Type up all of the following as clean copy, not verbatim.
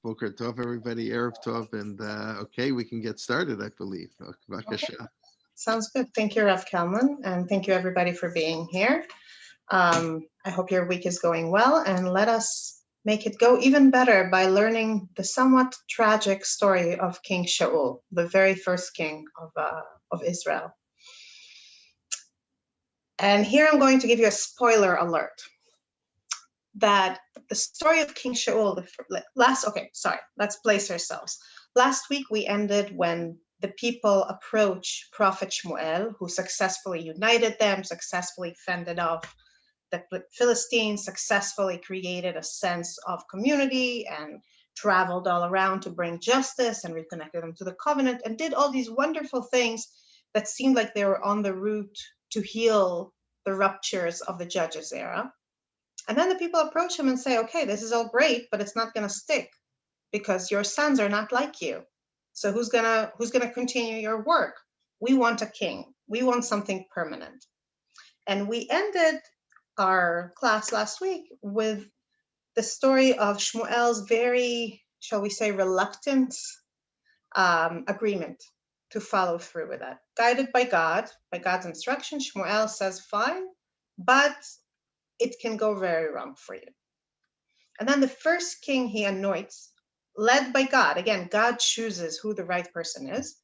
Boker Tov, everybody. Erev Tov, and okay, we can get started, I believe. Okay, B'vakasha. sounds good. Thank you, Rev Kalman, and thank you everybody for being here. I hope your week is going well, and let us make it go even better by learning the somewhat tragic story of King Shaul, the very first king of Israel. And here I'm going to give you a spoiler alert that the story of King Shaul, let's place ourselves. Last week we ended when the people approach Prophet Shmuel, who successfully united them, successfully fended off the Philistines, successfully created a sense of community and traveled all around to bring justice and reconnected them to the covenant and did all these wonderful things that seemed like they were on the route to heal the ruptures of the Judges era. And then the people approach him and say, okay, this is all great, but it's not going to stick because your sons are not like you. So who's gonna continue your work? We want a king. We want something permanent. And we ended our class last week with the story of Shmuel's very, shall we say, reluctant agreement to follow through with that. Guided by God's instruction, Shmuel says, fine, but it can go very wrong for you. And then the first king he anoints, led by God, again, God chooses who the right person is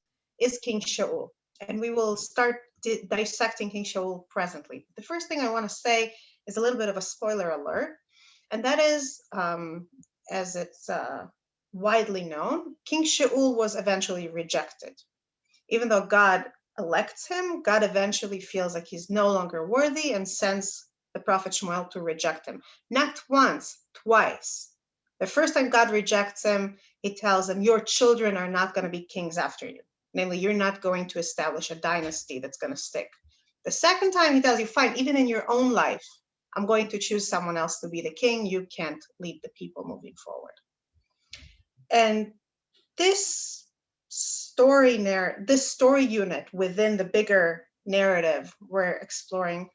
King Shaul. And we will start dissecting King Shaul presently. The first thing I want to say is a little bit of a spoiler alert, and that is, as it's widely known, King Shaul was eventually rejected. Even though God elects him, God eventually feels like he's no longer worthy and sends the prophet Shmuel to reject him. Not once, twice. The first time God rejects him, he tells him, your children are not going to be kings after you. Namely, you're not going to establish a dynasty that's going to stick. The second time he tells you, fine, even in your own life, I'm going to choose someone else to be the king. You can't lead the people moving forward. And this story unit within the bigger narrative we're exploring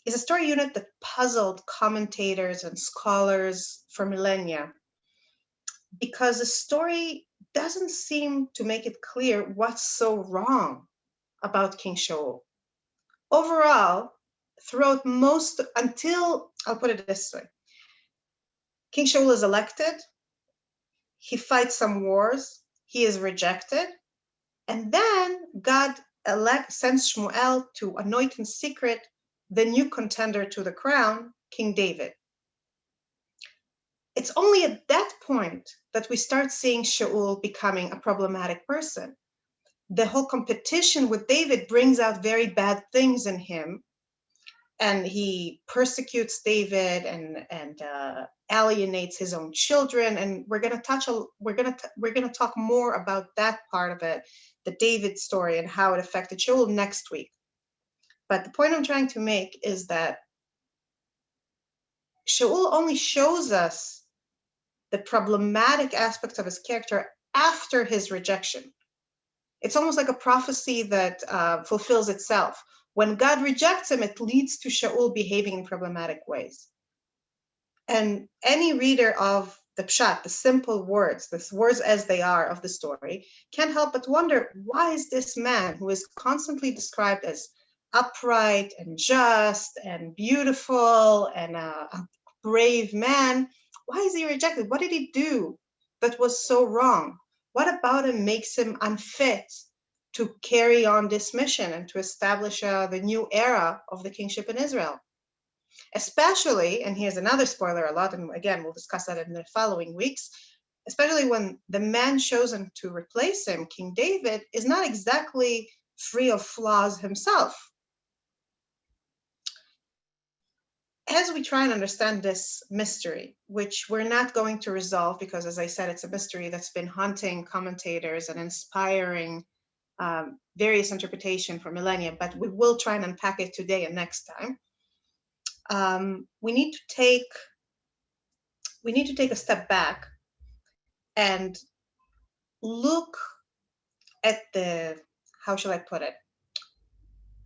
is a story unit that puzzled commentators and scholars for millennia, because the story doesn't seem to make it clear what's so wrong about King Shaul. Overall, I'll put it this way, King Shaul is elected, he fights some wars, he is rejected, and then God sends Shmuel to anoint in secret the new contender to the crown, King David. It's only at that point that we start seeing Shaul becoming a problematic person. The whole competition with David brings out very bad things in him, and he persecutes David and alienates his own children. And we're going to talk more about that part of it, the David story and how it affected Shaul next week. But the point I'm trying to make is that Shaul only shows us the problematic aspects of his character after his rejection. It's almost like a prophecy that fulfills itself. When God rejects him, it leads to Shaul behaving in problematic ways. And any reader of the pshat, the simple words, the words as they are of the story, can't help but wonder, why is this man who is constantly described as upright and just and beautiful and a brave man, why is he rejected? What did he do that was so wrong? What about him makes him unfit to carry on this mission and to establish the new era of the kingship in Israel? Especially, and here's another spoiler alert, and again, we'll discuss that in the following weeks, especially when the man chosen to replace him, King David, is not exactly free of flaws himself. As we try and understand this mystery, which we're not going to resolve because, as I said, it's a mystery that's been haunting commentators and inspiring various interpretation for millennia, but we will try and unpack it today and next time. We need to take a step back and look at how shall I put it,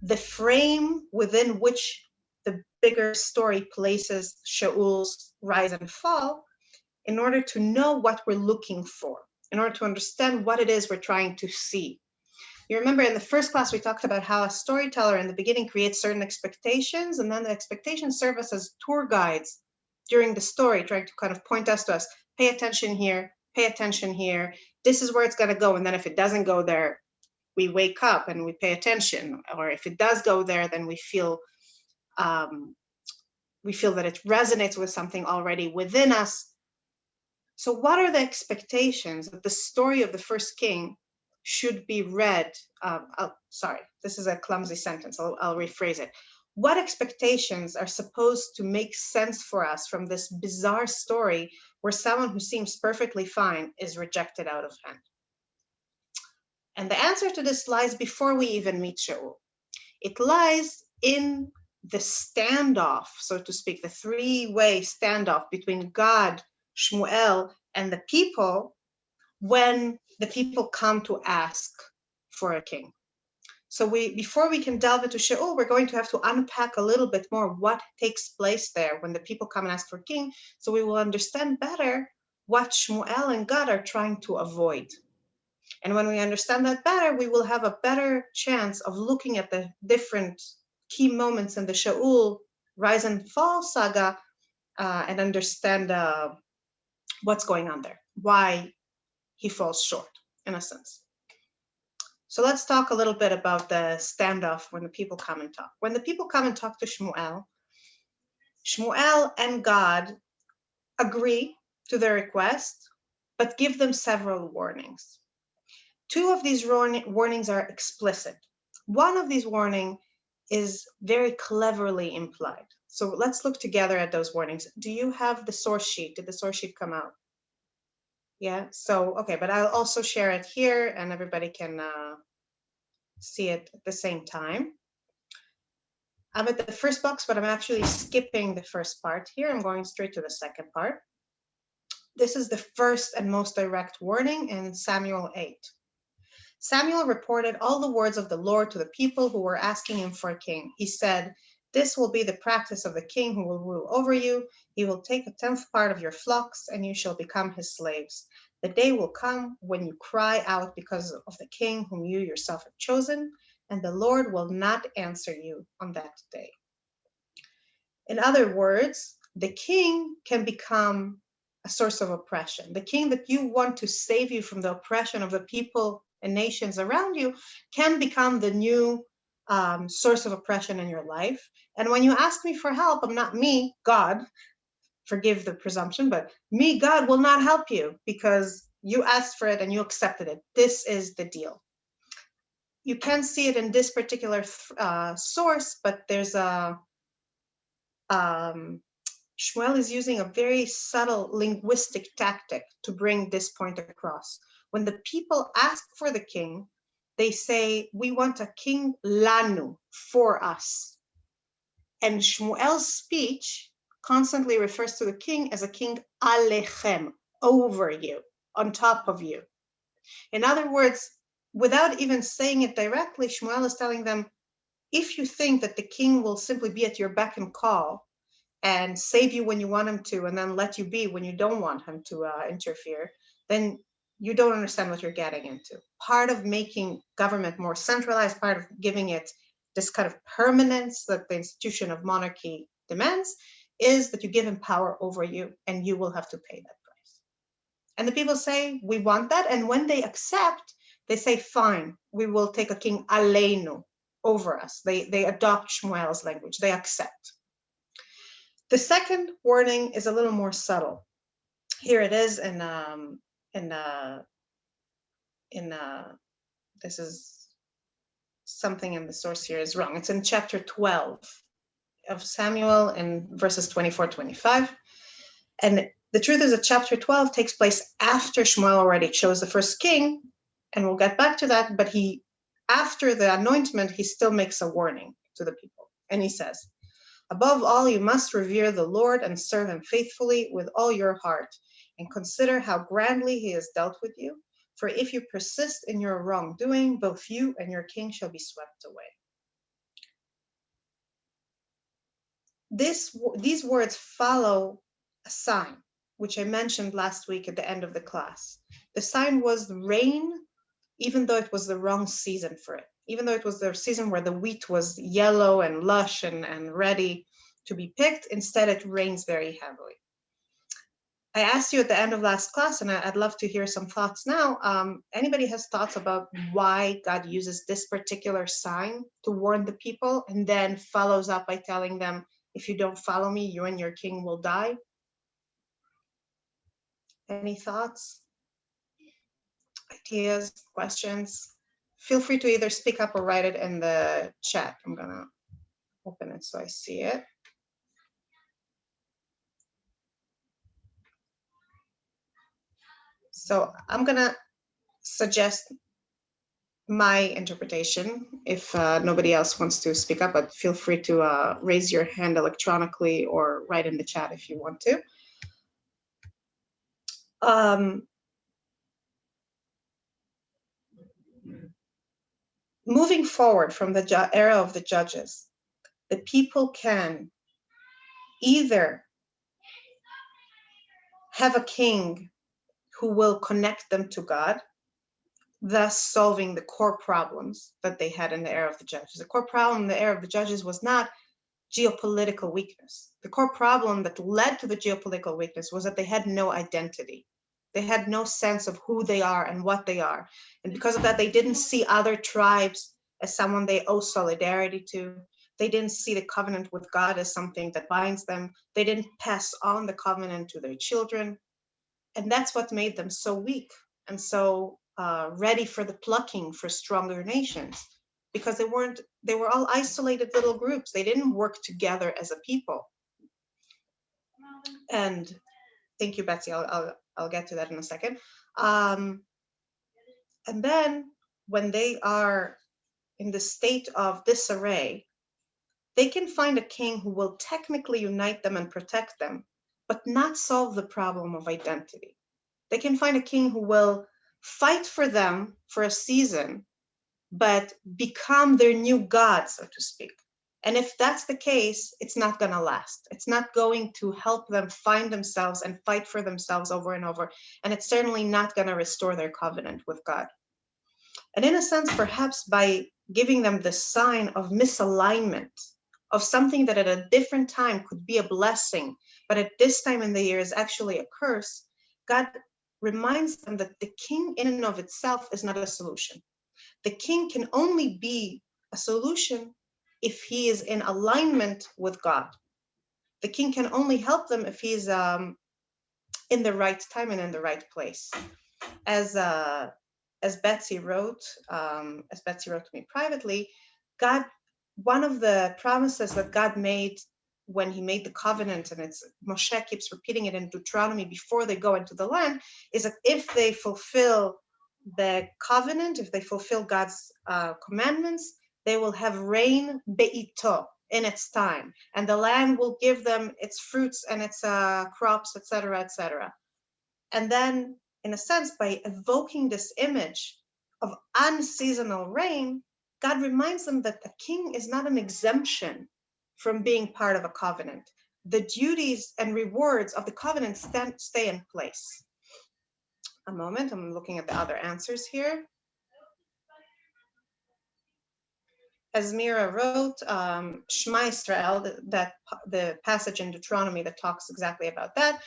the frame within which the bigger story places Shaul's rise and fall, in order to know what we're looking for, in order to understand what it is we're trying to see. You remember in the first class, we talked about how a storyteller in the beginning creates certain expectations, and then the expectations serve us as tour guides during the story, trying to kind of point us to us, pay attention here, this is where it's going to go. And then if it doesn't go there, we wake up and we pay attention. Or if it does go there, then we feel that it resonates with something already within us. So what are the expectations that the story of the first king should be read? Sorry, this is a clumsy sentence. I'll rephrase it. What expectations are supposed to make sense for us from this bizarre story where someone who seems perfectly fine is rejected out of hand? And the answer to this lies before we even meet Shaul. It lies in the standoff, so to speak, the three-way standoff between God, Shmuel, and the people when the people come to ask for a king. So before we can delve into Shaul, we're going to have to unpack a little bit more what takes place there when the people come and ask for a king, so we will understand better what Shmuel and God are trying to avoid. And when we understand that better, we will have a better chance of looking at the different key moments in the Shaul rise and fall saga and understand what's going on there, why he falls short, in a sense. So let's talk a little bit about the standoff when the people come and talk. When the people come and talk to Shmuel, Shmuel and God agree to their request, but give them several warnings. Two of these warnings are explicit. One of these warnings is very cleverly implied. So let's look together at those warnings. Do you have the source sheet? Did the source sheet come out? Yeah, so, okay, but I'll also share it here and everybody can see it at the same time. I'm at the first box, but I'm actually skipping the first part here. I'm going straight to the second part. This is the first and most direct warning in Samuel 8. Samuel reported all the words of the Lord to the people who were asking him for a king. He said, "This will be the practice of the king who will rule over you. He will take a 10th part of your flocks, and you shall become his slaves. The day will come when you cry out because of the king whom you yourself have chosen, and the Lord will not answer you on that day." In other words, the king can become a source of oppression. The king that you want to save you from the oppression of the people and nations around you can become the new source of oppression in your life. And when you ask me for help, I'm not me, God, forgive the presumption, but me, God, will not help you because you asked for it and you accepted it. This is the deal. You can see it in this particular source, but there's a Shmuel is using a very subtle linguistic tactic to bring this point across. When the people ask for the king, they say, "We want a king lanu, for us." And Shmuel's speech constantly refers to the king as a king alechem, over you, on top of you. In other words, without even saying it directly, Shmuel is telling them, if you think that the king will simply be at your beck and call and save you when you want him to, and then let you be when you don't want him to interfere, then you don't understand what you're getting into. Part of making government more centralized, part of giving it this kind of permanence that the institution of monarchy demands, is that you give him power over you, and you will have to pay that price. And the people say, "We want that." And when they accept, they say, "Fine, we will take a king aleinu, over us." They adopt Shmuel's language. They accept. The second warning is a little more subtle. Here it is this is something in the source here is wrong. It's in chapter 12 of Samuel in verses 24-25. And the truth is that chapter 12 takes place after Shmuel already chose the first king, and we'll get back to that, but after the anointment, he still makes a warning to the people. And he says, "Above all, you must revere the Lord and serve him faithfully with all your heart, and consider how grandly he has dealt with you. For if you persist in your wrongdoing, both you and your king shall be swept away." These words follow a sign. which I mentioned last week at the end of the class. The sign was rain, even though it was the wrong season for it. Even though it was the season where the wheat was yellow and lush and ready to be picked, instead it rains very heavily. I asked you at the end of last class, and I'd love to hear some thoughts now. Anybody has thoughts about why God uses this particular sign to warn the people and then follows up by telling them, if you don't follow me, you and your king will die? Any thoughts, ideas, questions? Feel free to either speak up or write it in the chat. I'm gonna open it so I see it. So I'm gonna suggest my interpretation if nobody else wants to speak up, but feel free to raise your hand electronically or write in the chat if you want to. Moving forward from the era of the judges, the people can either have a king who will connect them to God, thus solving the core problems that they had in the era of the judges. The core problem in the era of the judges was not geopolitical weakness. The core problem that led to the geopolitical weakness was that they had no identity. They had no sense of who they are and what they are. And because of that, they didn't see other tribes as someone they owe solidarity to. They didn't see the covenant with God as something that binds them. They didn't pass on the covenant to their children. And that's what made them so weak and so ready for the plucking for stronger nations, because they were all isolated little groups. They didn't work together as a people. And thank you, Betsy. I'll get to that in a second. And then when they are in the state of disarray, they can find a king who will technically unite them and protect them, but not solve the problem of identity. They can find a king who will fight for them for a season, but become their new god, so to speak. And if that's the case, it's not going to last. It's not going to help them find themselves and fight for themselves over and over. And it's certainly not going to restore their covenant with God. And in a sense, perhaps by giving them the sign of misalignment, of something that at a different time could be a blessing, but at this time in the year is actually a curse, God reminds them that the king in and of itself is not a solution. The king can only be a solution if he is in alignment with God. The king can only help them if he's in the right time and in the right place. As Betsy wrote to me privately, God, one of the promises that God made when he made the covenant, and it's Moshe keeps repeating it in Deuteronomy before they go into the land, is that if they fulfill the covenant, if they fulfill God's commandments, they will have rain be'ito, in its time, and the land will give them its fruits and its crops, etc., etc. And then, in a sense, by evoking this image of unseasonal rain, God reminds them that a king is not an exemption from being part of a covenant. The duties and rewards of the covenant stay in place. A moment, I'm looking at the other answers here. As Mira wrote, Shema Israel, the passage in Deuteronomy that talks exactly about that,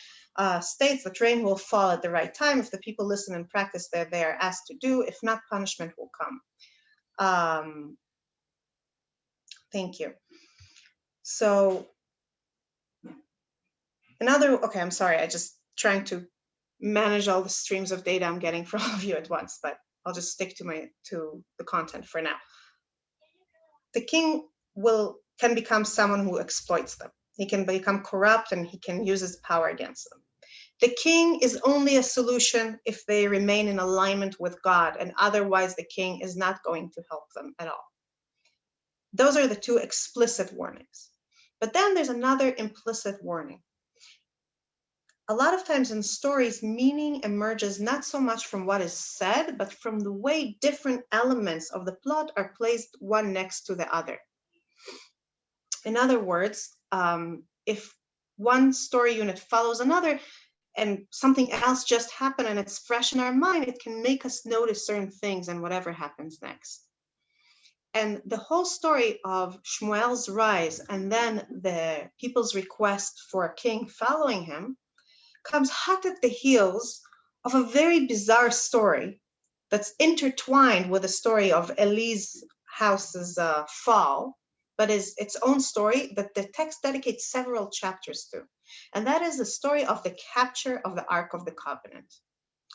states that rain will fall at the right time if the people listen and practice that they are asked to do. If not, punishment will come. Thank you. So okay, I'm sorry, I just trying to manage all the streams of data I'm getting from all of you at once, but I'll just stick to the content for now. The king can become someone who exploits them. He can become corrupt and he can use his power against them. The king is only a solution if they remain in alignment with God, and otherwise the king is not going to help them at all. Those are the two explicit warnings. But then there's another implicit warning. A lot of times in stories, meaning emerges not so much from what is said, but from the way different elements of the plot are placed one next to the other. In other words, if one story unit follows another, and something else just happened and it's fresh in our mind, it can make us notice certain things and whatever happens next. And the whole story of Shmuel's rise and then the people's request for a king following him comes hot at the heels of a very bizarre story that's intertwined with the story of Eli's house's fall, but is its own story that the text dedicates several chapters to. And that is the story of the capture of the Ark of the Covenant.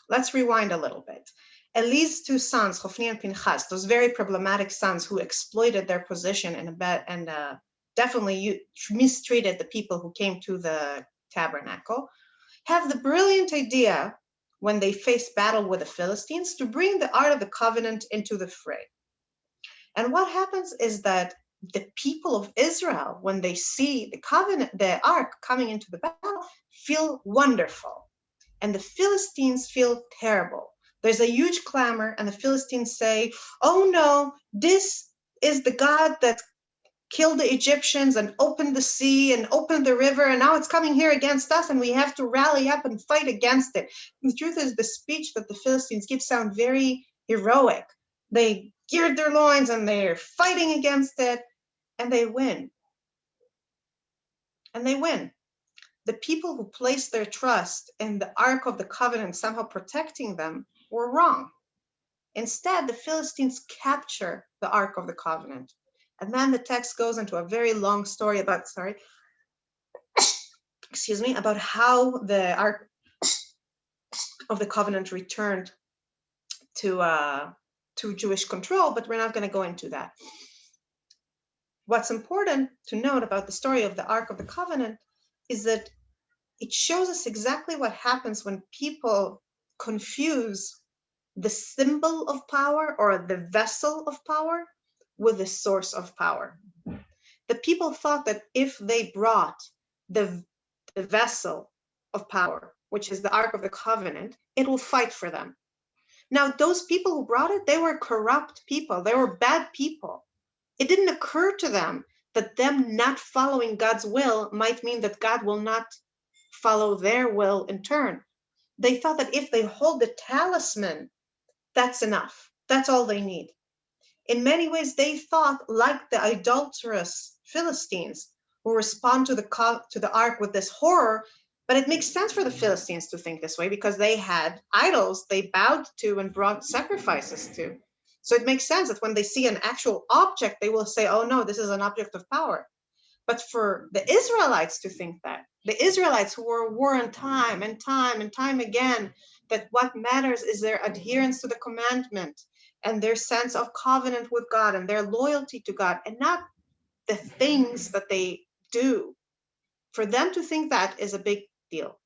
Let's rewind a little bit. Eli's two sons, Hophni and Pinchas, those very problematic sons who exploited their position and definitely mistreated the people who came to the tabernacle, have the brilliant idea when they face battle with the Philistines to bring the Ark of the Covenant into the fray. And what happens is that the people of Israel, when they see the Ark coming into the battle, feel wonderful. And the Philistines feel terrible. There's a huge clamor, and the Philistines say, oh no, this is the God that killed the Egyptians and opened the sea and opened the river, and now it's coming here against us, and we have to rally up and fight against it. And the truth is, the speech that the Philistines give sound very heroic. They geared their loins and they're fighting against it, and they win. And they win. The people who placed their trust in the Ark of the Covenant somehow protecting them were wrong. Instead, the Philistines capture the Ark of the Covenant. And then the text goes into a very long story about, about how the Ark of the Covenant returned to Jewish control, but we're not going to go into that. What's important to note about the story of the Ark of the Covenant is that it shows us exactly what happens when people confuse the symbol of power or the vessel of power with the source of power. The people thought that if they brought the vessel of power, which is the Ark of the Covenant, it will fight for them. Now, those people who brought it, they were corrupt people. They were bad people. It didn't occur to them that them not following God's will might mean that God will not follow their will in turn. They thought that if they hold the talisman, that's enough. That's all they need. In many ways, they thought like the idolatrous Philistines who respond to the ark with this horror, but it makes sense for the Philistines to think this way because they had idols they bowed to and brought sacrifices to. So it makes sense that when they see an actual object, they will say, oh no, this is an object of power. But for the Israelites to think that, the Israelites who were warned time and time again that what matters is their adherence to the commandment and their sense of covenant with God and their loyalty to God and not the things that they do. For them to think that is a big deal.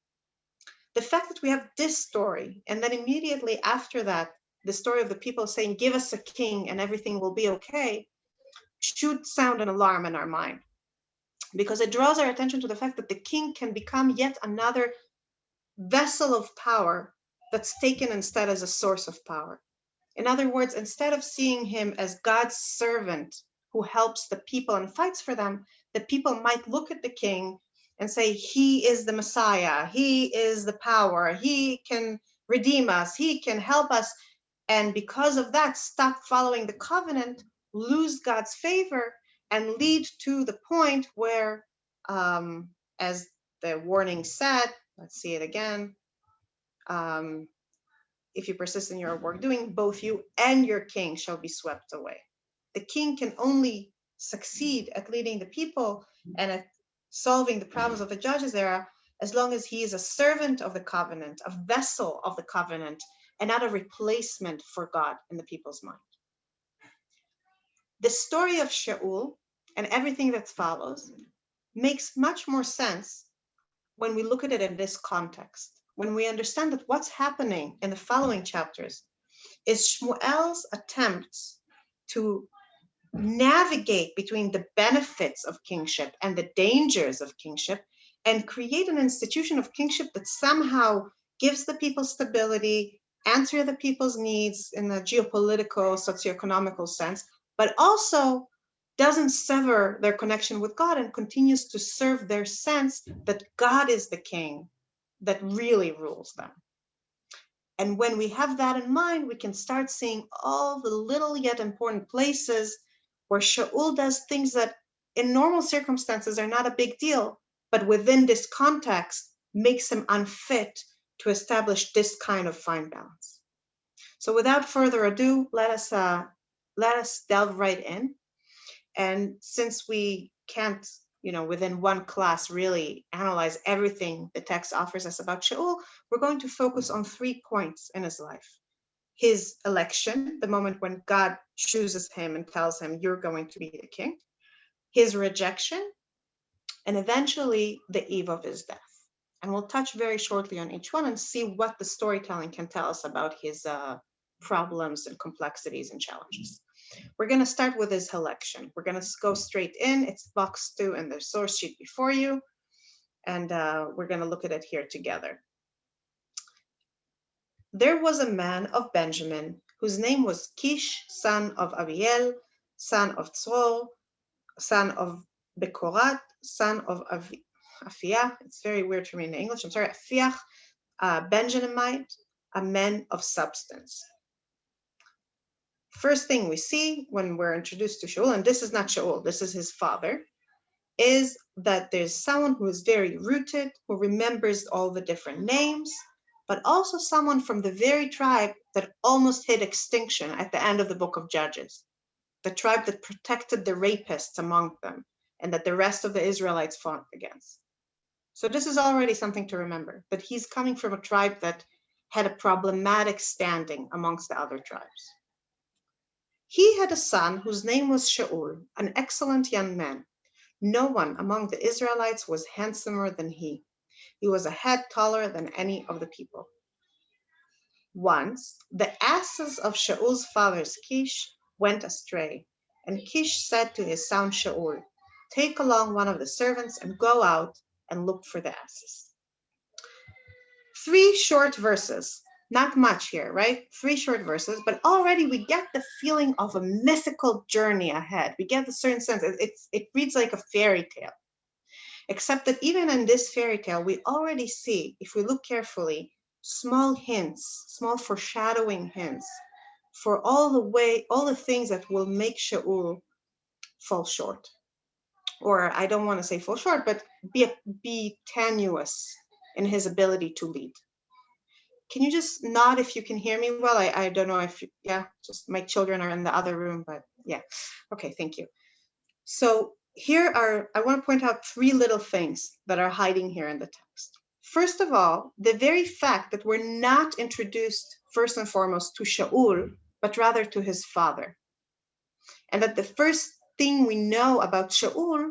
The fact that we have this story and then immediately after that, the story of the people saying, give us a king and everything will be okay, should sound an alarm in our mind. Because it draws our attention to the fact that the king can become yet another vessel of power that's taken instead as a source of power. In other words, instead of seeing him as God's servant who helps the people and fights for them, the people might look at the king and say, he is the Messiah, he is the power, he can redeem us, he can help us. And because of that, stop following the covenant, lose God's favor, and lead to the point where, as the warning said, let's see it again, if you persist in your work doing, both you and your king shall be swept away. The king can only succeed at leading the people and at solving the problems of the judges era as long as he is a servant of the covenant, a vessel of the covenant, and not a replacement for God in the people's mind. The story of Shaul and everything that follows makes much more sense when we look at it in this context, when we understand that what's happening in the following chapters is Shmuel's attempts to navigate between the benefits of kingship and the dangers of kingship and create an institution of kingship that somehow gives the people stability, answer the people's needs in a geopolitical, socioeconomical sense, but also doesn't sever their connection with God and continues to serve their sense that God is the king, that really rules them. And when we have that in mind, we can start seeing all the little yet important places where Shaul does things that in normal circumstances are not a big deal, but within this context makes him unfit to establish this kind of fine balance. So without further ado, let us delve right in. And since we can't, within one class really analyze everything the text offers us about Shaul, we're going to focus on 3 points in his life. His election, the moment when God chooses him and tells him, you're going to be the king. His rejection, and eventually the eve of his death. And we'll touch very shortly on each one and see what the storytelling can tell us about his problems and complexities and challenges. We're going to start with his election. We're going to go straight in. It's box 2 in the source sheet before you. And we're going to look at it here together. There was a man of Benjamin whose name was Kish, son of Abiel, son of Tzror, son of Bekorat, son of Afiah. It's very weird for me in English. I'm sorry. Afiah, Benjaminite, a man of substance. First thing we see when we're introduced to Shaul, and this is not Shaul, this is his father, is that there's someone who is very rooted, who remembers all the different names, but also someone from the very tribe that almost hit extinction at the end of the book of Judges, the tribe that protected the rapists among them and that the rest of the Israelites fought against. So this is already something to remember, that he's coming from a tribe that had a problematic standing amongst the other tribes. He had a son whose name was Shaul, an excellent young man. No one among the Israelites was handsomer than he. He was a head taller than any of the people. Once, the asses of Shaul's father's Kish went astray, and Kish said to his son Shaul, take along one of the servants and go out and look for the asses. 3 short verses. Not much here, right? 3 short verses, but already we get the feeling of a mythical journey ahead. We get a certain sense. It reads like a fairy tale. Except that even in this fairy tale, we already see, if we look carefully, small hints, small foreshadowing hints for all the things that will make Shaul fall short. Or I don't want to say fall short, but be tenuous in his ability to lead. Can you just nod if you can hear me well? I don't know if, just my children are in the other room, but yeah. Okay, thank you. So I want to point out 3 little things that are hiding here in the text. First of all, the very fact that we're not introduced first and foremost to Shaul, but rather to his father. And that the first thing we know about Shaul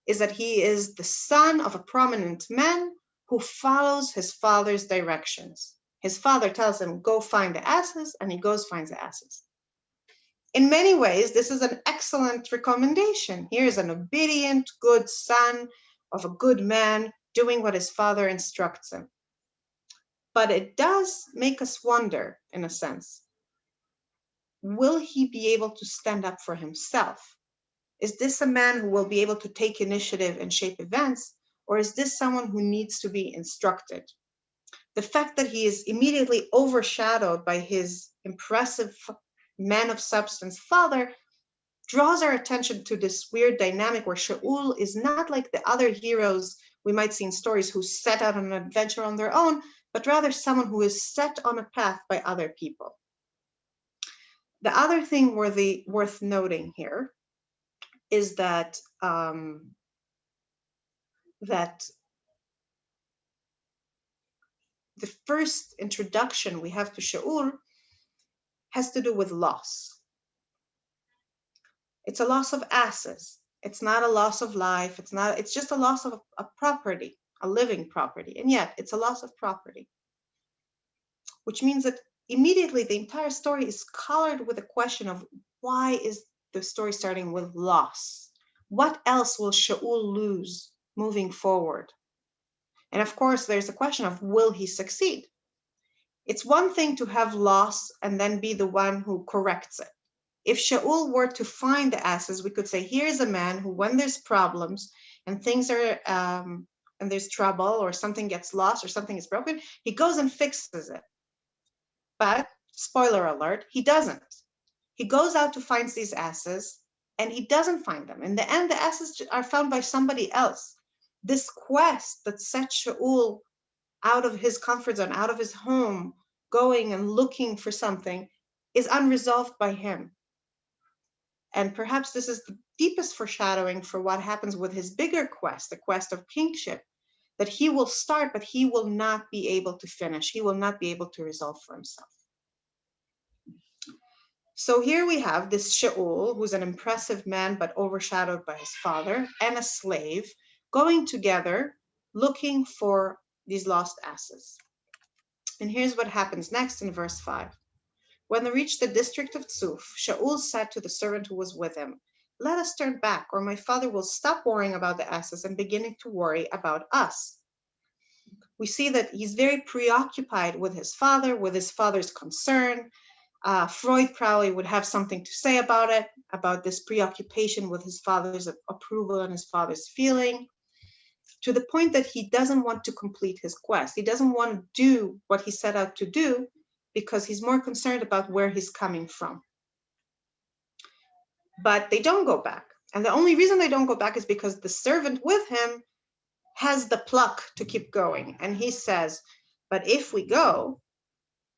is that he is the son of a prominent man who follows his father's directions. His father tells him, go find the asses, and he goes finds the asses. In many ways, this is an excellent recommendation. Here is an obedient, good son of a good man doing what his father instructs him. But it does make us wonder, in a sense, will he be able to stand up for himself? Is this a man who will be able to take initiative and shape events, or is this someone who needs to be instructed? The fact that he is immediately overshadowed by his impressive man of substance father draws our attention to this weird dynamic where Shaul is not like the other heroes we might see in stories who set out on an adventure on their own, but rather someone who is set on a path by other people. The other thing worth noting here is that the first introduction we have to Shaul has to do with loss. It's a loss of asses. It's not a loss of life. It's just a loss of a property, a living property. And yet it's a loss of property, which means that immediately the entire story is colored with a question of why is the story starting with loss? What else will Shaul lose moving forward? And of course, there's a question of, will he succeed? It's one thing to have loss and then be the one who corrects it. If Shaul were to find the asses, we could say, here's a man who, when there's problems and things are and there's trouble or something gets lost or something is broken, he goes and fixes it. But spoiler alert, he doesn't. He goes out to find these asses and he doesn't find them. In the end, the asses are found by somebody else. This quest that set Shaul out of his comfort zone, out of his home, going and looking for something, is unresolved by him. And perhaps this is the deepest foreshadowing for what happens with his bigger quest, the quest of kingship, that he will start, but he will not be able to finish. He will not be able to resolve for himself. So here we have this Shaul, who's an impressive man, but overshadowed by his father, and a slave going together looking for these lost asses. And here's what happens next in verse 5. When they reached the district of Tzuf, Shaul said to the servant who was with him, "Let us turn back, or my father will stop worrying about the asses and beginning to worry about us." We see that he's very preoccupied with his father's concern. Freud probably would have something to say about it, about this preoccupation with his father's approval and his father's feeling, to the point that he doesn't want to complete his quest. He doesn't want to do what he set out to do because he's more concerned about where he's coming from. But they don't go back. And the only reason they don't go back is because the servant with him has the pluck to keep going. And he says, but if we go,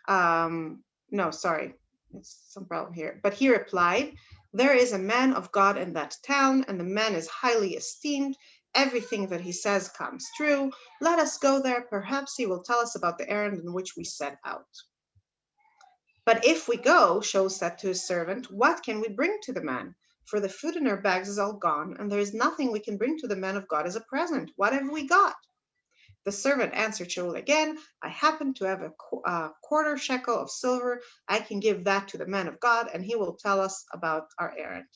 no, sorry, it's some problem here. But he replied, "There is a man of God in that town, and the man is highly esteemed. Everything that he says comes true. Let us go there. Perhaps he will tell us about the errand in which we set out." But if we go, Shaul said to his servant, "what can we bring to the man? For the food in our bags is all gone, and there is nothing we can bring to the man of God as a present. What have we got?" The servant answered Shaul again, "I happen to have a quarter shekel of silver. I can give that to the man of God, and he will tell us about our errand."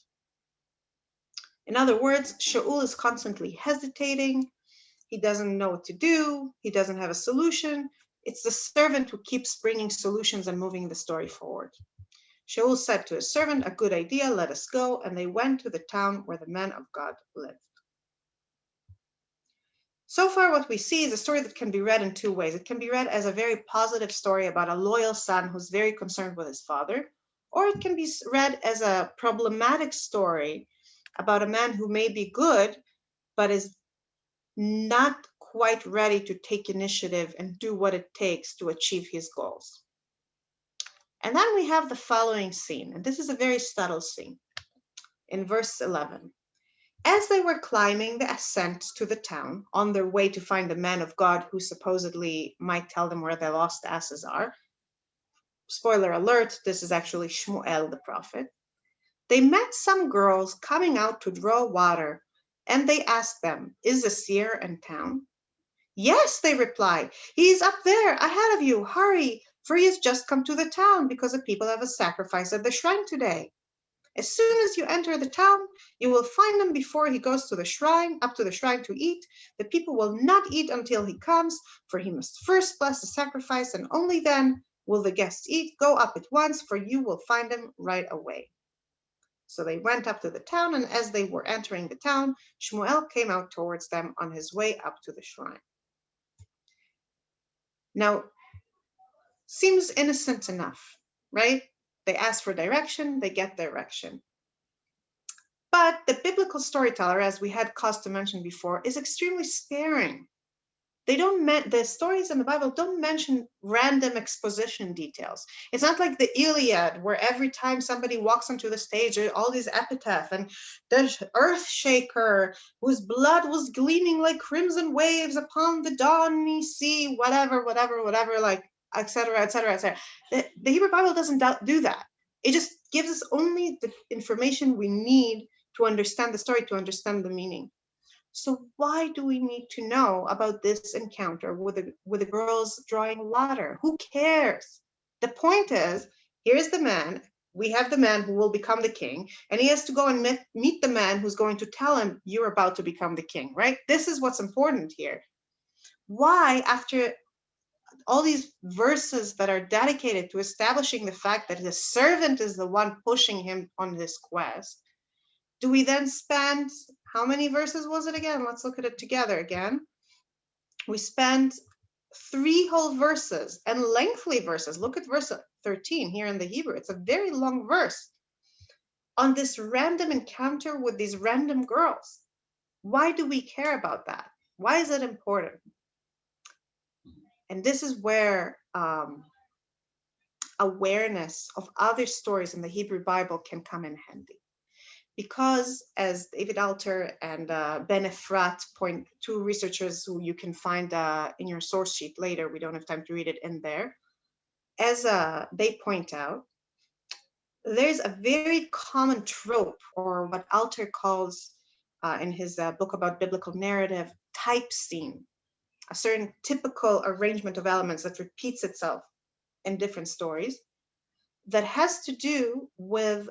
In other words, Shaul is constantly hesitating. He doesn't know what to do. He doesn't have a solution. It's the servant who keeps bringing solutions and moving the story forward. Shaul said to his servant, "A good idea, let us go." And they went to the town where the man of God lived. So far, what we see is a story that can be read in two ways. It can be read as a very positive story about a loyal son who's very concerned with his father, or it can be read as a problematic story about a man who may be good, but is not quite ready to take initiative and do what it takes to achieve his goals. And then we have the following scene, and this is a very subtle scene. In verse 11, as they were climbing the ascent to the town on their way to find the man of God who supposedly might tell them where their lost asses are, spoiler alert, this is actually Shmuel the prophet, they met some girls coming out to draw water, and they asked them, "Is the seer in town?" "Yes," they replied, "he is up there ahead of you. Hurry, for he has just come to the town because the people have a sacrifice at the shrine today. As soon as you enter the town, you will find him before he goes to the shrine, up to the shrine to eat. The people will not eat until he comes, for he must first bless the sacrifice, and only then will the guests eat. Go up at once, for you will find him right away." So they went up to the town, and as they were entering the town, Shmuel came out towards them on his way up to the shrine. Now, seems innocent enough, right? They ask for direction, they get direction. But the biblical storyteller, as we had cause to mention before, is extremely sparing. The stories in the Bible don't mention random exposition details. It's not like the Iliad, where every time somebody walks onto the stage, there are all these epitaph and the earth shaker whose blood was gleaming like crimson waves upon the dawny sea, whatever, like etc., etc., etc. The Hebrew Bible doesn't do that. It just gives us only the information we need to understand the story, to understand the meaning. So why do we need to know about this encounter with the girls drawing water? Who cares? The point is, here's the man. We have the man who will become the king, and he has to go and meet the man who's going to tell him, "You're about to become the king," right? This is what's important here. Why, after all these verses that are dedicated to establishing the fact that his servant is the one pushing him on this quest, do we then spend, how many verses was it again? Let's look at it together again. We spent 3 whole verses and lengthy verses. Look at verse 13 here in the Hebrew. It's a very long verse on this random encounter with these random girls. Why do we care about that? Why is it important? And this is where awareness of other stories in the Hebrew Bible can come in handy. Because as David Alter and Ben Efrat point, 2 researchers who you can find in your source sheet later, we don't have time to read it in there, as they point out, there's a very common trope, or what Alter calls in his book about biblical narrative, type scene, a certain typical arrangement of elements that repeats itself in different stories, that has to do with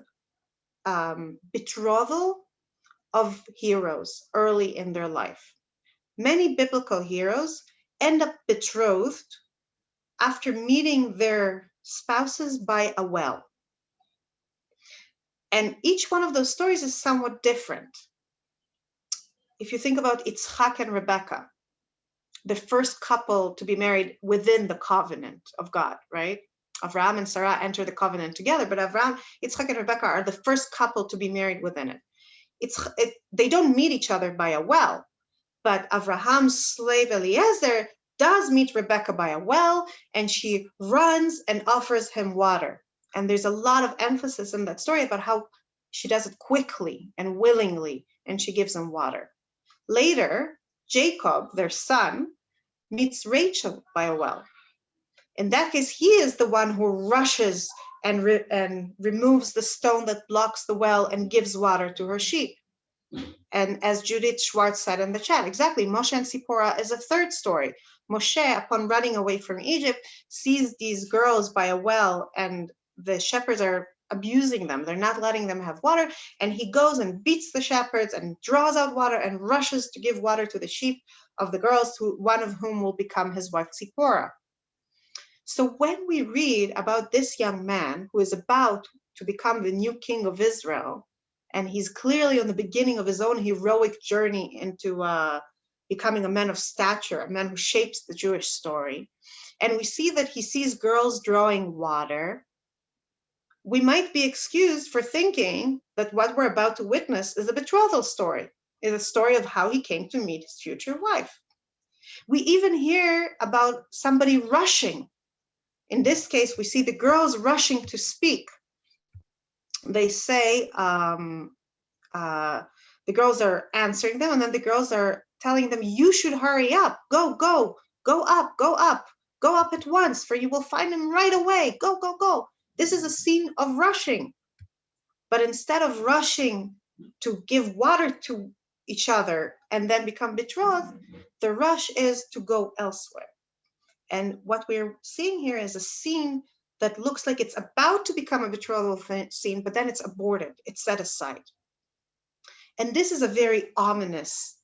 betrothal of heroes early in their life. Many biblical heroes end up betrothed after meeting their spouses by a well. And each one of those stories is somewhat different. If you think about Yitzhak and Rebecca, the first couple to be married within the covenant of God, right? Avraham and Sarah enter the covenant together, but Yitzhak and Rebecca are the first couple to be married within it. They don't meet each other by a well, but Avraham's slave Eliezer does meet Rebecca by a well, and she runs and offers him water. And there's a lot of emphasis in that story about how she does it quickly and willingly, and she gives him water. Later, Jacob, their son, meets Rachel by a well. In that case, he is the one who rushes and removes the stone that blocks the well and gives water to her sheep. And as Judith Schwartz said in the chat, exactly, Moshe and Zipporah is a third story. Moshe, upon running away from Egypt, sees these girls by a well, and the shepherds are abusing them. They're not letting them have water. And he goes and beats the shepherds and draws out water and rushes to give water to the sheep of the girls, one of whom will become his wife Zipporah. So when we read about this young man who is about to become the new king of Israel, and he's clearly on the beginning of his own heroic journey into becoming a man of stature, a man who shapes the Jewish story, and we see that he sees girls drawing water, we might be excused for thinking that what we're about to witness is a betrothal story, is a story of how he came to meet his future wife. We even hear about somebody rushing. In this case, we see the girls rushing to speak. They say, the girls are answering them, and then the girls are telling them, you should hurry up, go, go, go up, go up, go up at once, for you will find him right away, go, go, go. This is a scene of rushing. But instead of rushing to give water to each other and then become betrothed, the rush is to go elsewhere. And what we're seeing here is a scene that looks like it's about to become a betrothal scene, but then it's aborted, it's set aside. And this is a very ominous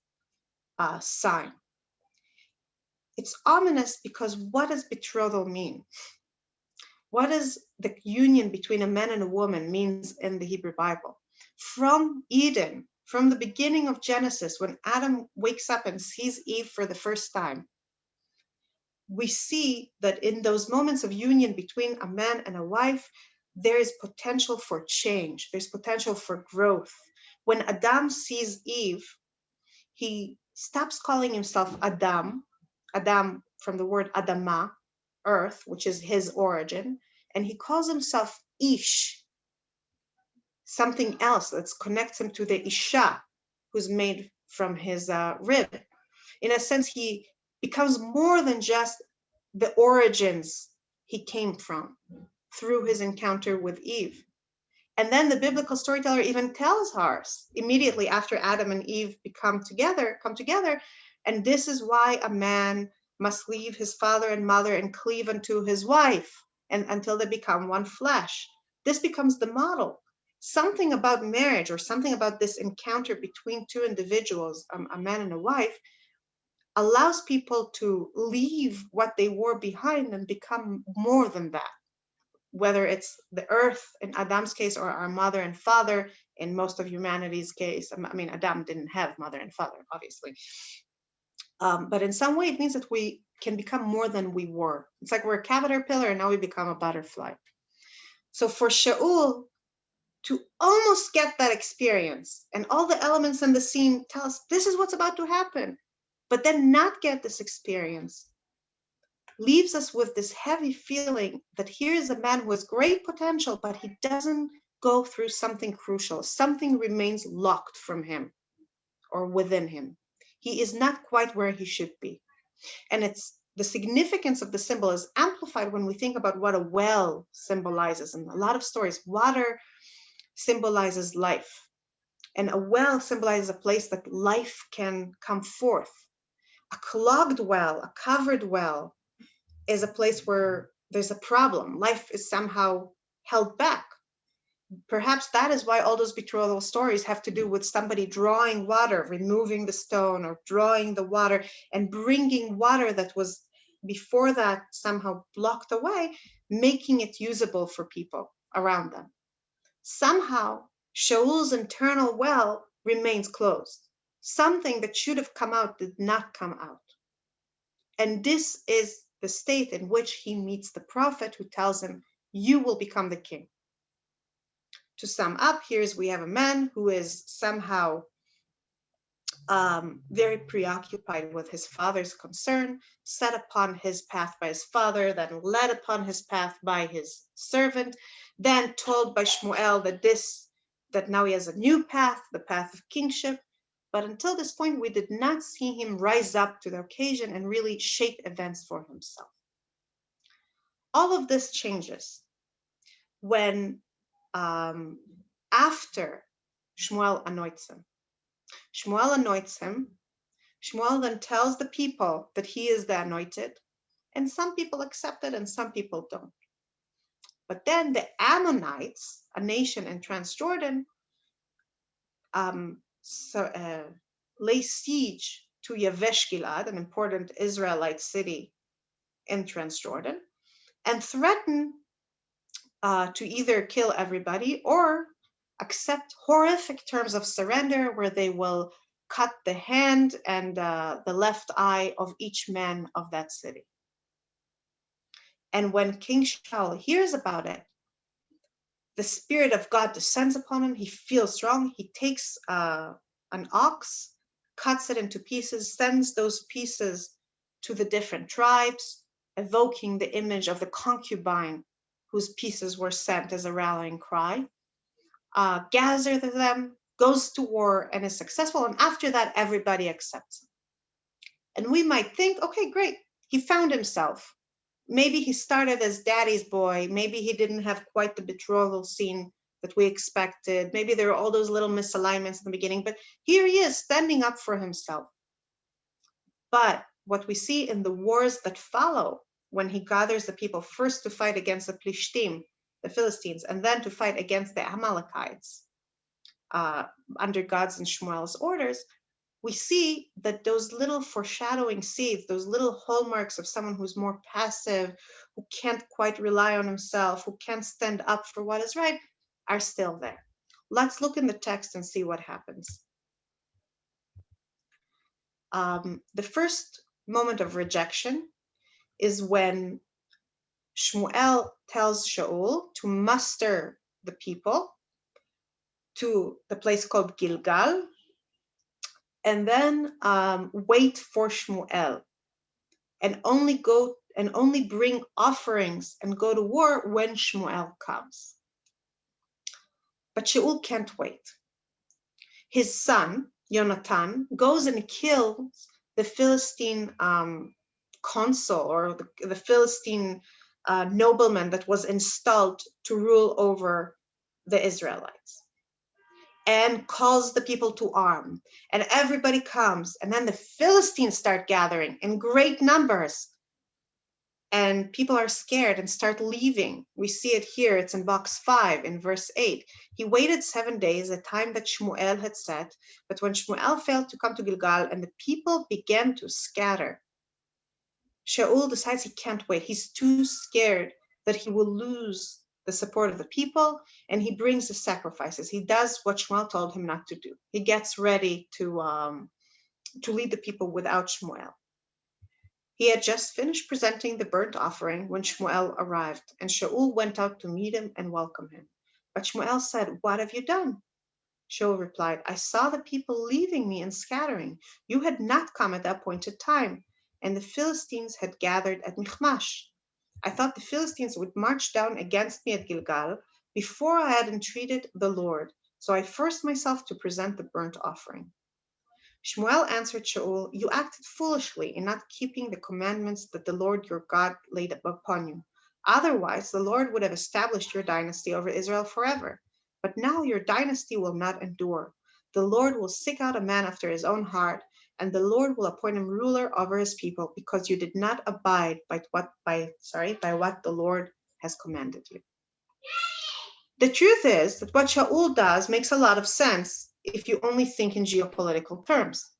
sign. It's ominous because what does betrothal mean? What does the union between a man and a woman means in the Hebrew Bible? From Eden, from the beginning of Genesis, when Adam wakes up and sees Eve for the first time, we see that in those moments of union between a man and a wife, there is potential for change. There's potential for growth. When Adam sees Eve, he stops calling himself Adam, Adam from the word Adama, earth, which is his origin, and he calls himself Ish, something else that connects him to the Isha, who's made from his rib. In a sense, he becomes more than just the origins he came from through his encounter with Eve. And then the biblical storyteller even tells us immediately after Adam and Eve come together, and this is why a man must leave his father and mother and cleave unto his wife, and until they become one flesh. This becomes the model. Something about marriage, or something about this encounter between two individuals, a man and a wife, allows people to leave what they were behind and become more than that. Whether it's the earth in Adam's case, or our mother and father in most of humanity's case. I mean, Adam didn't have mother and father, obviously. But in some way, it means that we can become more than we were. It's like we're a caterpillar and now we become a butterfly. So for Shaul to almost get that experience, and all the elements in the scene tell us this is what's about to happen, but then not get this experience, leaves us with this heavy feeling that here is a man who has great potential, but he doesn't go through something crucial. Something remains locked from him or within him. He is not quite where he should be. And it's the significance of the symbol is amplified when we think about what a well symbolizes. In a lot of stories, water symbolizes life. And a well symbolizes a place that life can come forth. A clogged well, a covered well, is a place where there's a problem. Life is somehow held back. Perhaps that is why all those betrothal stories have to do with somebody drawing water, removing the stone, or drawing the water and bringing water that was before that somehow blocked away, making it usable for people around them. Somehow, Shaul's internal well remains closed. Something that should have come out did not come out. And this is the state in which he meets the prophet who tells him, you will become the king. To sum up, here's we have a man who is somehow very preoccupied with his father's concern, set upon his path by his father, then led upon his path by his servant, then told by Shmuel that now he has a new path, the path of kingship. But until this point, we did not see him rise up to the occasion and really shape events for himself. All of this changes when after Shmuel anoints him. Shmuel anoints him. Shmuel then tells the people that he is the anointed, and some people accept it and some people don't. But then the Ammonites, a nation in Transjordan, lay siege to Yavesh Gilad, an important Israelite city in Transjordan, and threaten to either kill everybody or accept horrific terms of surrender where they will cut the hand and the left eye of each man of that city. And when King Shaul hears about it, the Spirit of God descends upon him. He feels strong. He takes an ox, cuts it into pieces, sends those pieces to the different tribes, evoking the image of the concubine whose pieces were sent as a rallying cry, gathers them, goes to war, and is successful. And after that, everybody accepts him. And we might think, okay, great. He found himself. Maybe he started as daddy's boy. Maybe he didn't have quite the betrothal scene that we expected. Maybe there were all those little misalignments in the beginning, but here he is standing up for himself. But what we see in the wars that follow, when he gathers the people first to fight against the Plishtim, the Philistines, and then to fight against the Amalekites under God's and Shmuel's orders, we see that those little foreshadowing seeds, those little hallmarks of someone who's more passive, who can't quite rely on himself, who can't stand up for what is right, are still there. Let's look in the text and see what happens. The first moment of rejection is when Shmuel tells Shaul to muster the people to the place called Gilgal, and then wait for Shmuel, and only bring offerings and go to war when Shmuel comes. But Shaul can't wait. His son, Yonatan, goes and kills the Philistine consul, or the Philistine nobleman that was installed to rule over the Israelites, and calls the people to arm. And everybody comes, and then the Philistines start gathering in great numbers. And people are scared and start leaving. We see it here. It's in box 5 in verse 8. He waited 7 days, a time that Shmuel had set. But when Shmuel failed to come to Gilgal and the people began to scatter, Shaul decides he can't wait. He's too scared that he will lose the support of the people, and he brings the sacrifices. He does what Shmuel told him not to do. He gets ready to to lead the people without Shmuel. He had just finished presenting the burnt offering when Shmuel arrived, and Shaul went out to meet him and welcome him. But Shmuel said, "What have you done?" Shaul replied, "I saw the people leaving me and scattering. You had not come at the appointed time, and the Philistines had gathered at Michmash. I thought the Philistines would march down against me at Gilgal before I had entreated the Lord, so I forced myself to present the burnt offering." Shmuel answered Shaul, "You acted foolishly in not keeping the commandments that the Lord your God laid upon you. Otherwise, the Lord would have established your dynasty over Israel forever. But now your dynasty will not endure. The Lord will seek out a man after his own heart, and the Lord will appoint him ruler over his people, because you did not abide by what the Lord has commanded you." The truth is that what Shaul does makes a lot of sense if you only think in geopolitical terms.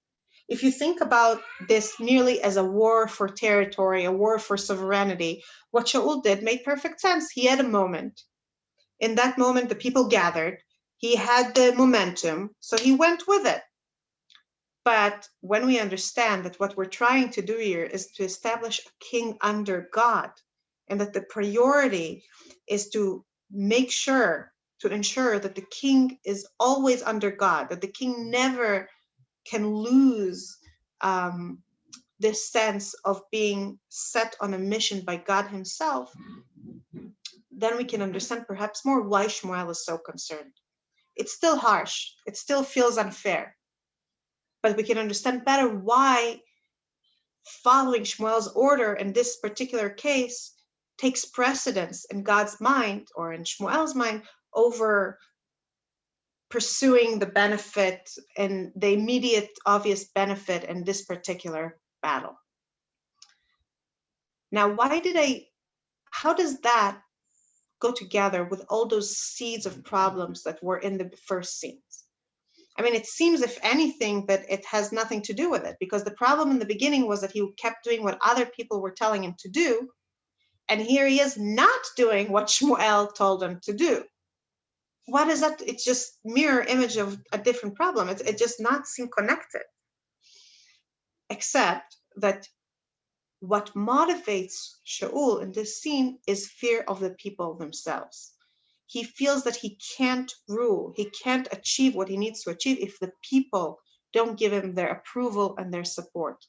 If you think about this merely as a war for territory, a war for sovereignty, what Shaul did made perfect sense. He had a moment. In that moment, the people gathered. He had the momentum, so he went with it. But when we understand that what we're trying to do here is to establish a king under God, and that the priority is to ensure that the king is always under God, that the king never can lose this sense of being set on a mission by God himself, then we can understand perhaps more why Shmuel is so concerned. It's still harsh. It still feels unfair. But we can understand better why following Shmuel's order in this particular case takes precedence in God's mind, or in Shmuel's mind, over pursuing the benefit and the immediate obvious benefit in this particular battle. Now, how does that go together with all those seeds of problems that were in the first scenes? I mean, it seems, if anything, that it has nothing to do with it, because the problem in the beginning was that he kept doing what other people were telling him to do, and here he is not doing what Shmuel told him to do. What is that? It's just mirror image of a different problem. It just not seem connected, except that what motivates Shaul in this scene is fear of the people themselves. He feels that he can't rule, he can't achieve what he needs to achieve if the people don't give him their approval and their support.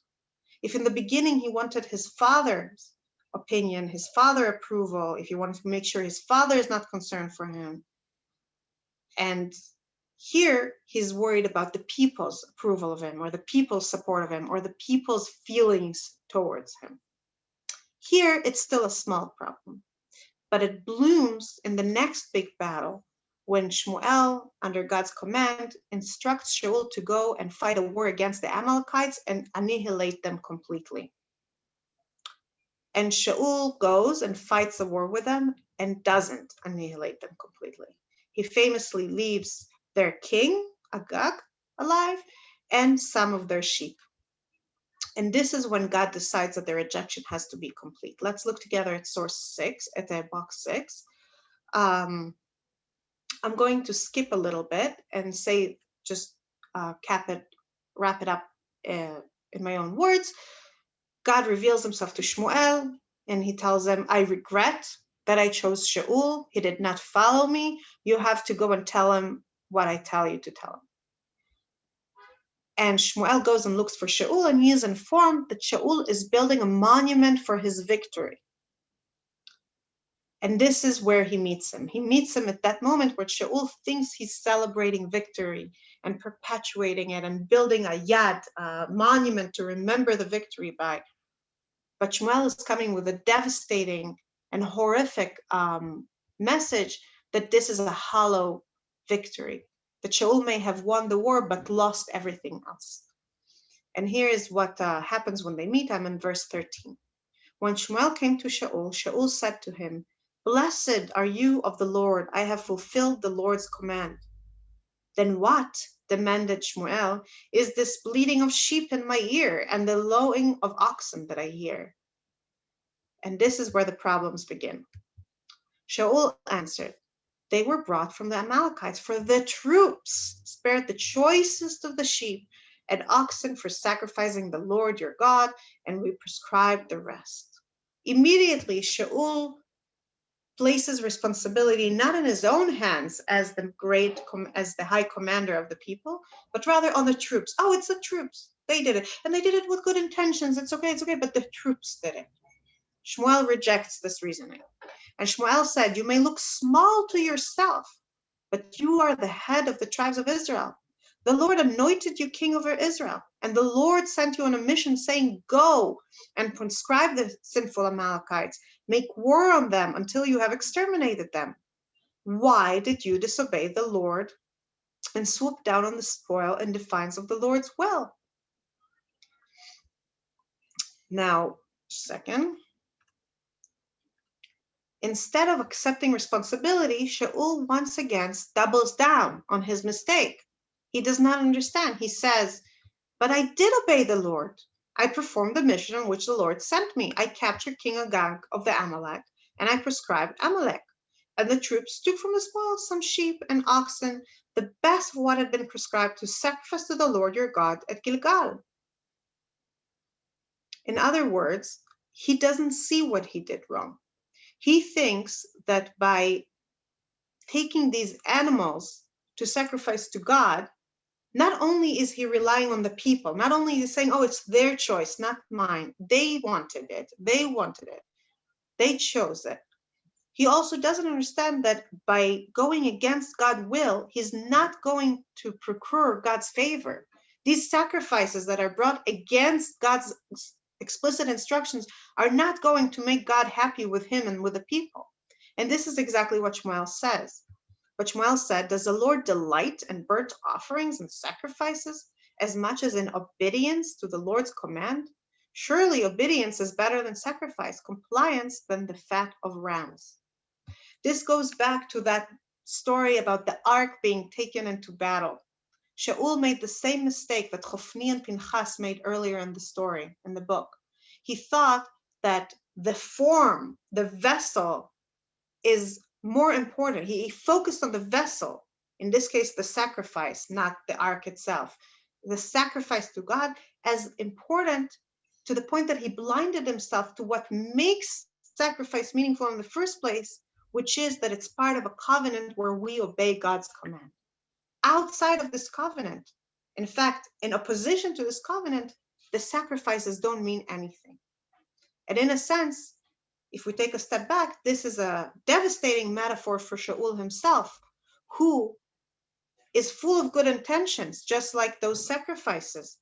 If in the beginning he wanted his father's opinion, his father's approval, if he wanted to make sure his father is not concerned for him, and here he's worried about the people's approval of him, or the people's support of him, or the people's feelings towards him. Here it's still a small problem, but it blooms in the next big battle when Shmuel, under God's command, instructs Shaul to go and fight a war against the Amalekites and annihilate them completely. And Shaul goes and fights a war with them and doesn't annihilate them completely. He famously leaves their king, Agag, alive, and some of their sheep. And this is when God decides that their rejection has to be complete. Let's look together at source 6, at the box 6. I'm going to skip a little bit and say, just wrap it up in my own words. God reveals himself to Shmuel, and he tells him, "I regret that I chose Shaul. He did not follow me. You have to go and tell him what I tell you to tell him." And Shmuel goes and looks for Shaul, and he is informed that Shaul is building a monument for his victory. And this is where he meets him. He meets him at that moment where Shaul thinks he's celebrating victory and perpetuating it and building a yad, a monument to remember the victory by. But Shmuel is coming with a devastating and horrific message that this is a hollow victory, that Shaul may have won the war but lost everything else. And here is what happens when they meet. I'm in verse 13. When Shmuel came to Shaul, Shaul said to him, "Blessed are you of the Lord. I have fulfilled the Lord's command." "Then what," demanded Shmuel, "is this bleating of sheep in my ear and the lowing of oxen that I hear?" And this is where the problems begin. Shaul answered, "They were brought from the Amalekites, for the troops spared the choicest of the sheep and oxen for sacrificing the Lord your God, and we prescribed the rest. Immediately, Shaul places responsibility not in his own hands as the high commander of the people, but rather on the troops. Oh, it's the troops. They did it, and they did it with good intentions. It's okay, but the troops did it. Shmuel rejects this reasoning. And Shmuel said, you may look small to yourself, but you are the head of the tribes of Israel. The Lord anointed you king over Israel, and the Lord sent you on a mission saying, go and proscribe the sinful Amalekites, make war on them until you have exterminated them. Why did you disobey the Lord and swoop down on the spoil in defiance of the Lord's will? Now, second, instead of accepting responsibility, Shaul once again doubles down on his mistake. He does not understand. He says, but I did obey the Lord. I performed the mission on which the Lord sent me. I captured King Agag of the Amalek, and I proscribed Amalek. And the troops took from the spoil some sheep and oxen, the best of what had been prescribed to sacrifice to the Lord your God at Gilgal. In other words, he doesn't see what he did wrong. He thinks that by taking these animals to sacrifice to God, not only is he relying on the people, not only is he saying, oh, it's their choice, not mine. They wanted it. They chose it. He also doesn't understand that by going against God's will, he's not going to procure God's favor. These sacrifices that are brought against God's explicit instructions are not going to make God happy with him and with the people. And this is exactly what Shmuel says. But Shmuel said, does the Lord delight in burnt offerings and sacrifices as much as in obedience to the Lord's command? Surely obedience is better than sacrifice, compliance than the fat of rams. This goes back to that story about the ark being taken into battle. Shaul made the same mistake that Chofni and Pinchas made earlier in the story, in the book. He thought that the form, the vessel, is more important. He focused on the vessel, in this case, the sacrifice, not the ark itself. The sacrifice to God as important to the point that he blinded himself to what makes sacrifice meaningful in the first place, which is that it's part of a covenant where we obey God's command. Outside of this covenant, in fact, in opposition to this covenant, the sacrifices don't mean anything. And in a sense, if we take a step back, this is a devastating metaphor for Shaul himself, who is full of good intentions, just like those sacrifices,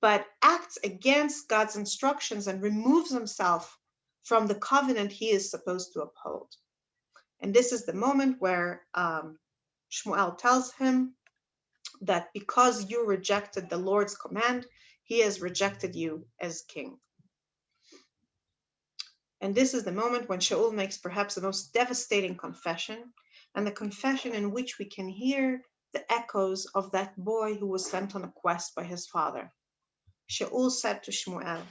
but acts against God's instructions and removes himself from the covenant he is supposed to uphold. And this is the moment where Shmuel tells him that because you rejected the Lord's command, he has rejected you as king. And this is the moment when Shaul makes perhaps the most devastating confession, and the confession in which we can hear the echoes of that boy who was sent on a quest by his father. Shaul said to Shmuel,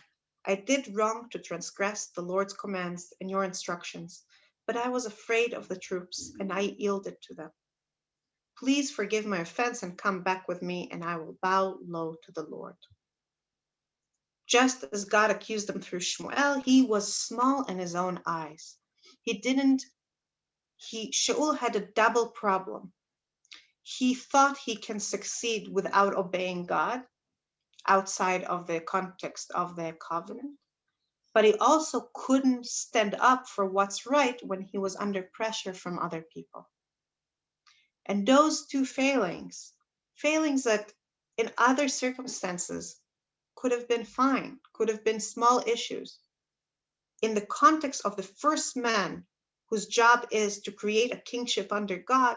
I did wrong to transgress the Lord's commands and your instructions, but I was afraid of the troops, and I yielded to them. Please forgive my offense and come back with me, and I will bow low to the Lord. Just as God accused him through Shmuel, he was small in his own eyes. Shaul had a double problem. He thought he can succeed without obeying God outside of the context of the covenant, but he also couldn't stand up for what's right when he was under pressure from other people. And those two failings that in other circumstances could have been fine, could have been small issues, in the context of the first man whose job is to create a kingship under God,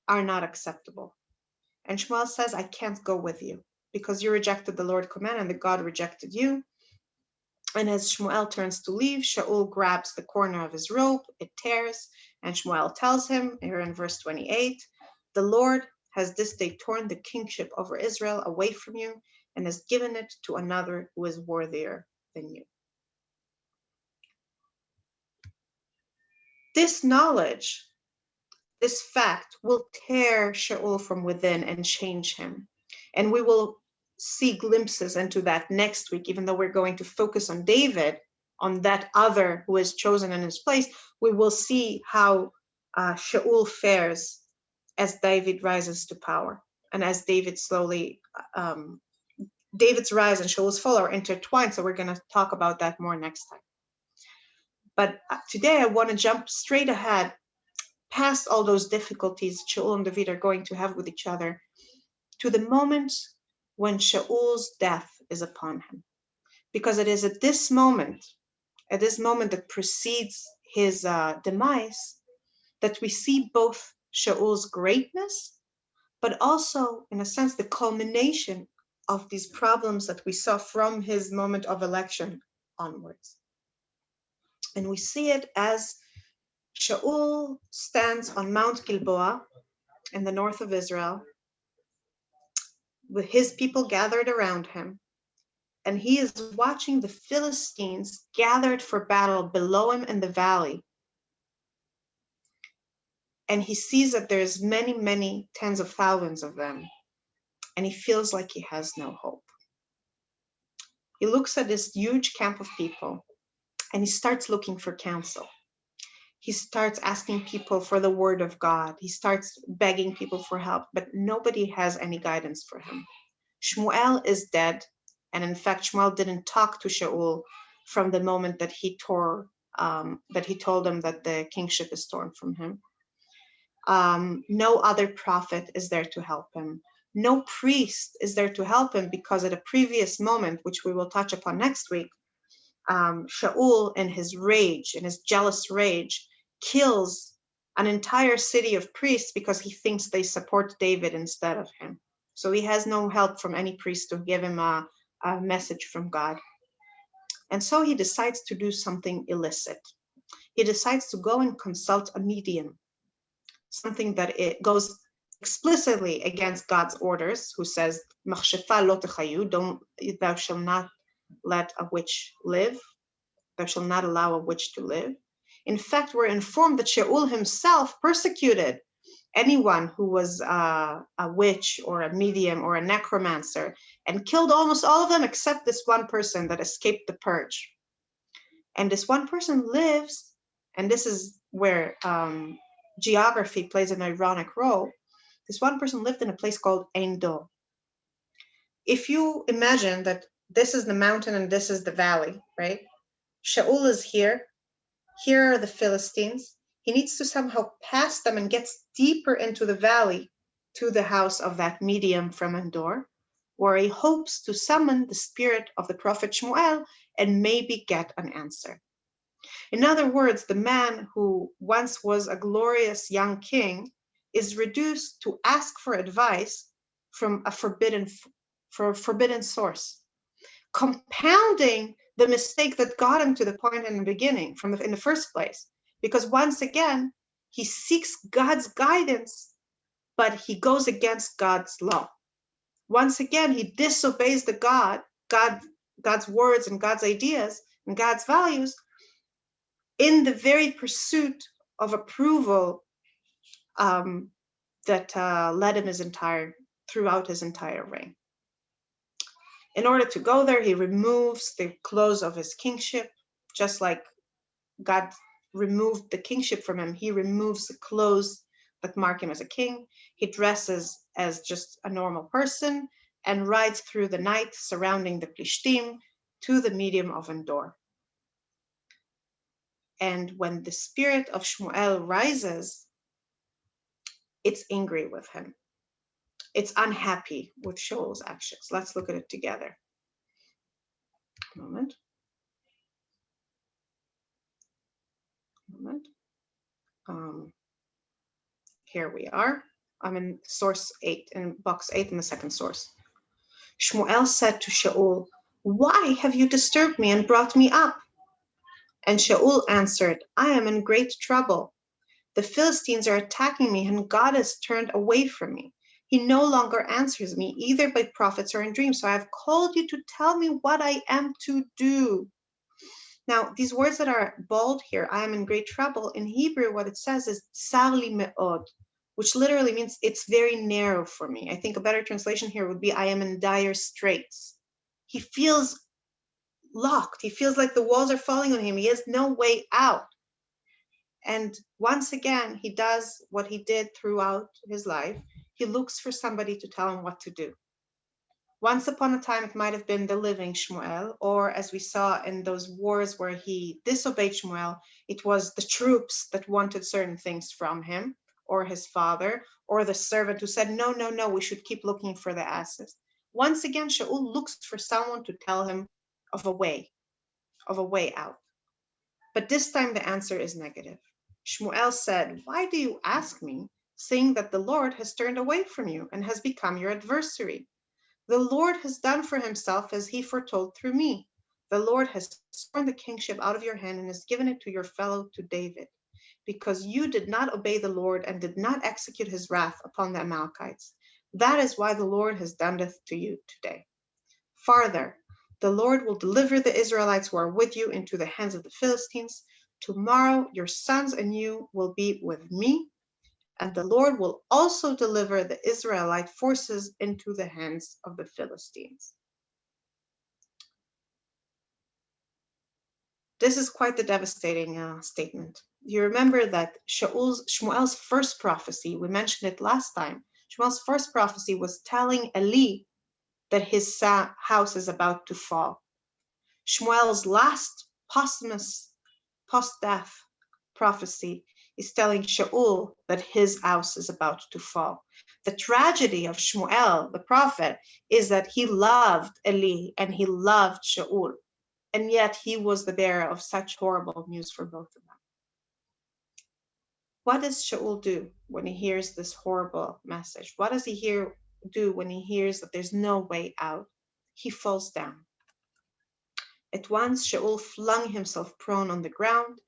are not acceptable. And Shmuel says, I can't go with you because you rejected the Lord's command and the God rejected you. And as Shmuel turns to leave, Shaul grabs the corner of his robe, it tears, and Shmuel tells him, here in verse 28, the Lord has this day torn the kingship over Israel away from you and has given it to another who is worthier than you. This knowledge, this fact will tear Shaul from within and change him. And we will see glimpses into that next week, even though we're going to focus on David, on that other who is chosen in his place. We will see how Shaul fares as David rises to power, and as David slowly, David's rise and Shaul's fall are intertwined. So we're going to talk about that more next time. But today I want to jump straight ahead, past all those difficulties Shaul and David are going to have with each other, to the moment when Shaul's death is upon him. Because it is at this moment that precedes his demise, that we see both Shaul's greatness, but also, in a sense, the culmination of these problems that we saw from his moment of election onwards. And we see it as Shaul stands on Mount Gilboa in the north of Israel, with his people gathered around him, and he is watching the Philistines gathered for battle below him in the valley. And he sees that there's many, many tens of thousands of them, and he feels like he has no hope. He looks at this huge camp of people, and he starts looking for counsel. He starts asking people for the word of God. He starts begging people for help, but nobody has any guidance for him. Shmuel is dead, and in fact, Shmuel didn't talk to Shaul from the moment that he told him that the kingship is torn from him. No other prophet is there to help him. No priest is there to help him, because at a previous moment, which we will touch upon next week, Shaul, in his rage, in his jealous rage, kills an entire city of priests because he thinks they support David instead of him. So he has no help from any priest to give him a message from God. And so he decides to do something illicit. He decides to go and consult a medium, something that it goes explicitly against God's orders, who says, "Machshefa lo techayu," thou shalt not let a witch live. Thou shalt not allow a witch to live. In fact, we're informed that Shaul himself persecuted anyone who was a witch or a medium or a necromancer, and killed almost all of them except this one person that escaped the purge. And this one person lives, and this is where geography plays an ironic role. This one person lived in a place called Ein Dor. If you imagine that this is the mountain and this is the valley, right? Shaul is here. Here are the Philistines. He needs to somehow pass them and gets deeper into the valley to the house of that medium from Endor, where he hopes to summon the spirit of the prophet Shmuel and maybe get an answer. In other words, the man who once was a glorious young king is reduced to ask for advice from a forbidden source, compounding the mistake that got him to the point in the beginning, in the first place. Because once again, he seeks God's guidance, but he goes against God's law. Once again, he disobeys God's words and God's ideas and God's values in the very pursuit of approval that led him throughout his entire reign. In order to go there, he removes the clothes of his kingship, just like God removed the kingship from him. He removes the clothes that mark him as a king. He dresses as just a normal person and rides through the night surrounding the Plishtim to the medium of Endor. And when the spirit of Shmuel rises, it's angry with him. It's unhappy with Shaul's actions. Let's look at it together. A moment. Here we are. I'm in source 8, in box 8 in the second source. Shmuel said to Shaul, "Why have you disturbed me and brought me up?" And Shaul answered, "I am in great trouble. The Philistines are attacking me, and God has turned away from me. He no longer answers me, either by prophets or in dreams. So I have called you to tell me what I am to do." Now, these words that are bold here, "I am in great trouble," in Hebrew, what it says is "tsar li me'od," which literally means it's very narrow for me. I think a better translation here would be, I am in dire straits. He feels locked. He feels like the walls are falling on him. He has no way out. And once again, he does what he did throughout his life. He looks for somebody to tell him what to do. Once upon a time, it might have been the living Shmuel, or as we saw in those wars where he disobeyed Shmuel, it was the troops that wanted certain things from him, or his father, or the servant who said, no, no, no, we should keep looking for the asses. Once again, Shaul looks for someone to tell him of a way out. But this time the answer is negative. Shmuel said, why do you ask me, seeing that the Lord has turned away from you and has become your adversary? The Lord has done for himself as he foretold through me. The Lord has torn the kingship out of your hand and has given it to your fellow, to David, because you did not obey the Lord and did not execute his wrath upon the Amalekites. That is why the Lord has done this to you today. Farther, the Lord will deliver the Israelites who are with you into the hands of the Philistines. Tomorrow your sons and you will be with me, and the Lord will also deliver the Israelite forces into the hands of the Philistines. This is quite the devastating statement. You remember that Shmuel's first prophecy, we mentioned it last time, Shmuel's first prophecy was telling Eli that his house is about to fall. Shmuel's last posthumous, post-death prophecy is telling Shaul that his house is about to fall. The tragedy of Shmuel, the prophet, is that he loved Eli and he loved Shaul, and yet he was the bearer of such horrible news for both of them. What does Shaul do when he hears this horrible message? What does he do when he hears that there's no way out? He falls down. At once, Shaul flung himself prone on the ground,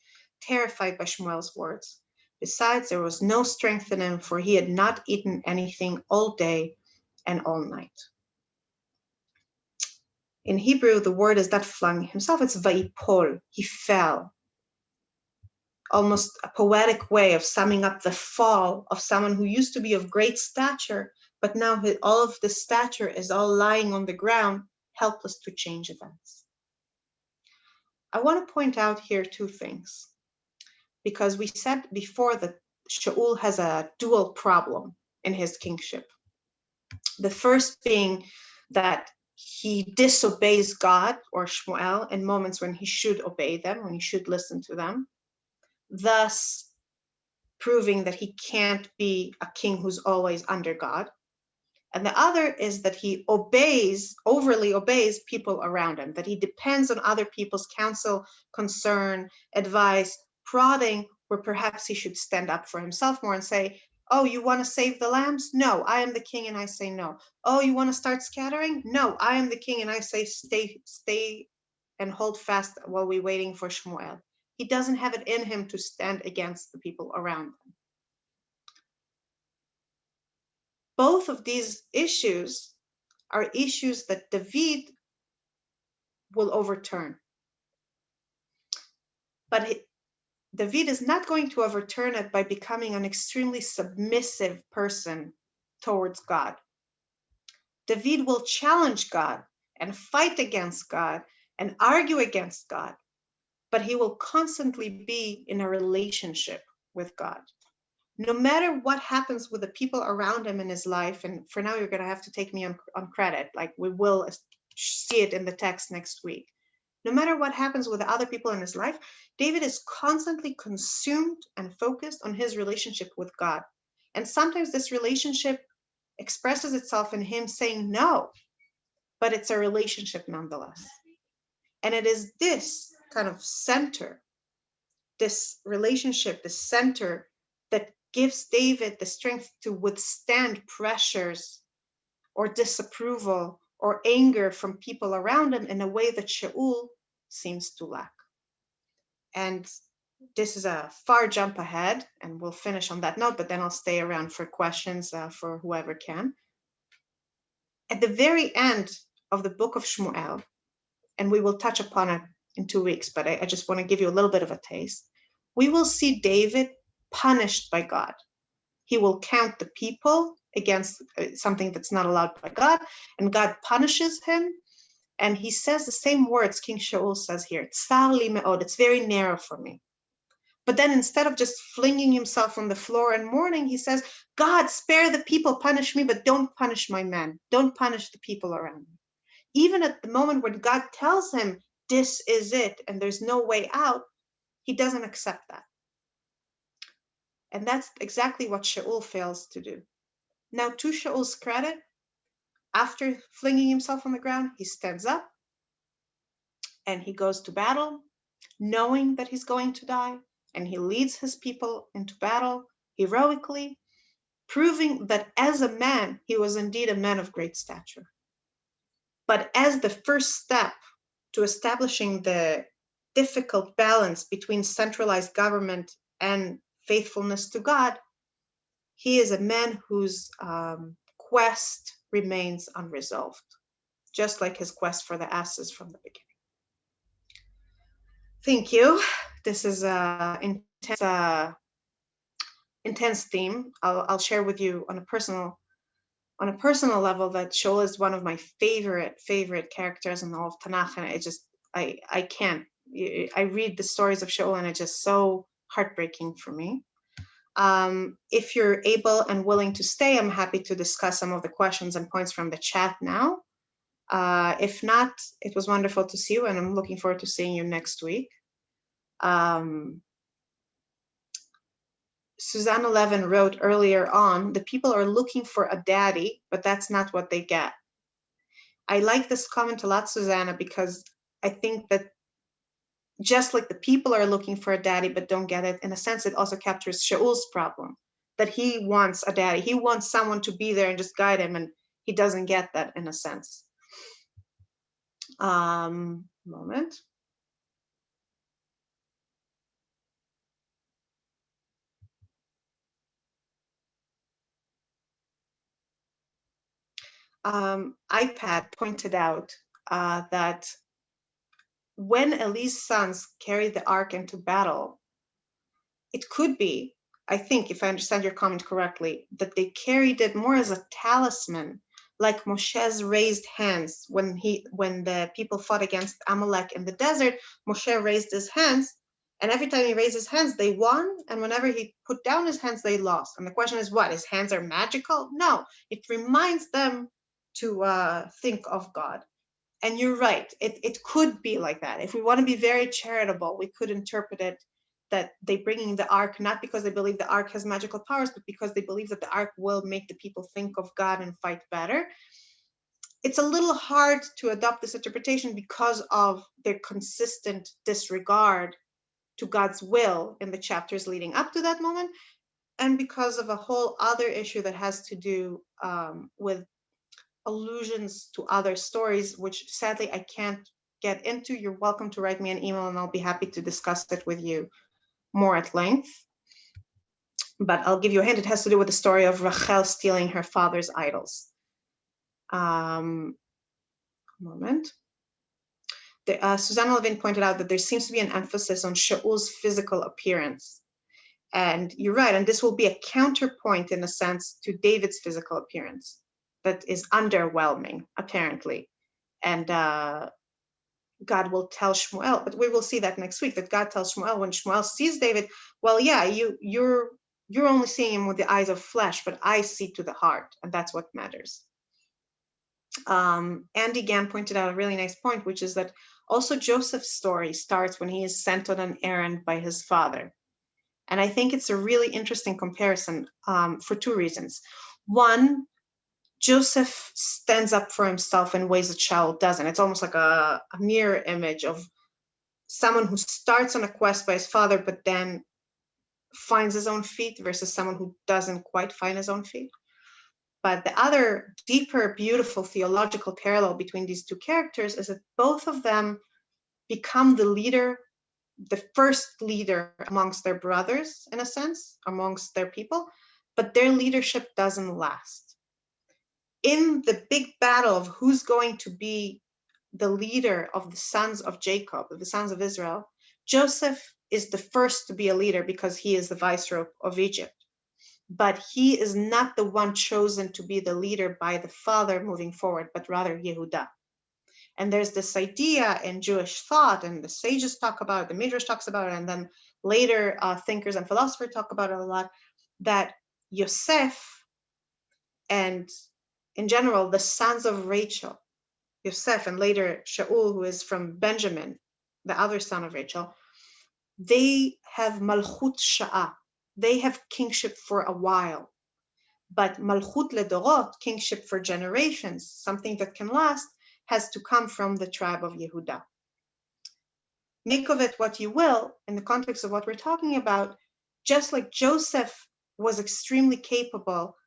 terrified by Shmuel's words. Besides, there was no strength in him, for he had not eaten anything all day and all night. In Hebrew, the word is not flung himself, it's vayipol, he fell. Almost a poetic way of summing up the fall of someone who used to be of great stature, but now all of the stature is all lying on the ground, helpless to change events. I want to point out here two things, because we said before that Shaul has a dual problem in his kingship. The first being that he disobeys God or Shmuel in moments when he should obey them, when he should listen to them, thus proving that he can't be a king who's always under God. And the other is that he overly obeys people around him, that he depends on other people's counsel, concern, advice, prodding, where perhaps he should stand up for himself more and say, oh, you want to save the lambs? No, I am the king and I say no. Oh, you want to start scattering? No, I am the king and I say stay and hold fast while we're waiting for Shmuel. He doesn't have it in him to stand against the people around him. Both of these issues are issues that David will overturn. But David is not going to overturn it by becoming an extremely submissive person towards God. David will challenge God and fight against God and argue against God, but he will constantly be in a relationship with God. No matter what happens with the people around him in his life, and for now you're going to have to take me on credit, like we will see it in the text next week. No matter what happens with the other people in his life, David is constantly consumed and focused on his relationship with God. And sometimes this relationship expresses itself in him saying no, but it's a relationship nonetheless. And it is this kind of center, this relationship, this center that gives David the strength to withstand pressures or disapproval or anger from people around him in a way that Shaul seems to lack. And this is a far jump ahead, and we'll finish on that note, but then I'll stay around for questions for whoever can. At the very end of the book of Shmuel, and we will touch upon it in 2 weeks, but I just want to give you a little bit of a taste, we will see David punished by God. he will count the people against something that's not allowed by God, and God punishes him. And he says the same words King Shaul says here, Tzar li me'od, it's very narrow for me. But then instead of just flinging himself on the floor and mourning, he says, God, spare the people, punish me, but don't punish my men. Don't punish the people around me. Even at the moment when God tells him, this is it, and there's no way out, he doesn't accept that. And that's exactly what Shaul fails to do. Now, to Shaul's credit, after flinging himself on the ground, he stands up and he goes to battle, knowing that he's going to die, and he leads his people into battle heroically, proving that as a man, he was indeed a man of great stature. But as the first step to establishing the difficult balance between centralized government and faithfulness to God, he is a man whose quest remains unresolved, just like his quest for the asses from the beginning. Thank you. This is an intense theme. I'll share with you on a personal level that Shaul is one of my favorite characters in all of Tanakh, and I can't. I read the stories of Shaul and it's just so heartbreaking for me. If you're able and willing to stay, I'm happy to discuss some of the questions and points from the chat now. If not, it was wonderful to see you, and I'm looking forward to seeing you next week. Suzanne 11 wrote earlier on, the people are looking for a daddy, but that's not what they get. I like this comment a lot, Susanna, because I think that just like the people are looking for a daddy but don't get it, in a sense, it also captures Shaul's problem, that he wants a daddy. He wants someone to be there and just guide him, and he doesn't get that in a sense. Moment. iPad pointed out that when Eli's sons carried the ark into battle, it could be, I think, if I understand your comment correctly, that they carried it more as a talisman, like Moshe's raised hands when the people fought against Amalek in the desert. Moshe raised his hands, and every time he raised his hands, they won, and whenever he put down his hands, they lost. And the question is, what? His hands are magical? No, it reminds them to think of God. And you're right, it could be like that. If we want to be very charitable, we could interpret it that they're bringing the ark not because they believe the ark has magical powers, but because they believe that the ark will make the people think of God and fight better. It's a little hard to adopt this interpretation because of their consistent disregard to God's will in the chapters leading up to that moment, and because of a whole other issue that has to do with allusions to other stories, which sadly I can't get into. You're welcome to write me an email and I'll be happy to discuss it with you more at length. But I'll give you a hint. It has to do with the story of Rachel stealing her father's idols. Moment. Susanna Levin pointed out that there seems to be an emphasis on Shaul's physical appearance. And you're right, and this will be a counterpoint in a sense to David's physical appearance that is underwhelming, apparently. And God will tell Shmuel, but we will see that next week, that God tells Shmuel, when Shmuel sees David, well, yeah, you're only seeing him with the eyes of flesh, but I see to the heart, and that's what matters. Andy Gann pointed out a really nice point, which is that also Joseph's story starts when he is sent on an errand by his father. And I think it's a really interesting comparison for two reasons. One, Joseph stands up for himself in ways that Shaul doesn't. It's almost like a mirror image of someone who starts on a quest by his father, but then finds his own feet versus someone who doesn't quite find his own feet. But the other deeper, beautiful theological parallel between these two characters is that both of them become the leader, the first leader amongst their brothers, in a sense, amongst their people, but their leadership doesn't last. In the big battle of who's going to be the leader of the sons of Jacob, of the sons of Israel, Joseph is the first to be a leader because he is the viceroy of Egypt. but he is not the one chosen to be the leader by the father moving forward, but rather Yehuda. And there's this idea in Jewish thought, and the sages talk about it, the Midrash talks about it, and then later thinkers and philosophers talk about it a lot, that Yosef and in general, the sons of Rachel, Yosef and later Shaul, who is from Benjamin, the other son of Rachel, they have Malchut Sha'ah. They have kingship for a while. But Malchut Ledorot, kingship for generations, something that can last, has to come from the tribe of Yehuda. Make of it what you will, in the context of what we're talking about, just like Joseph was extremely capable,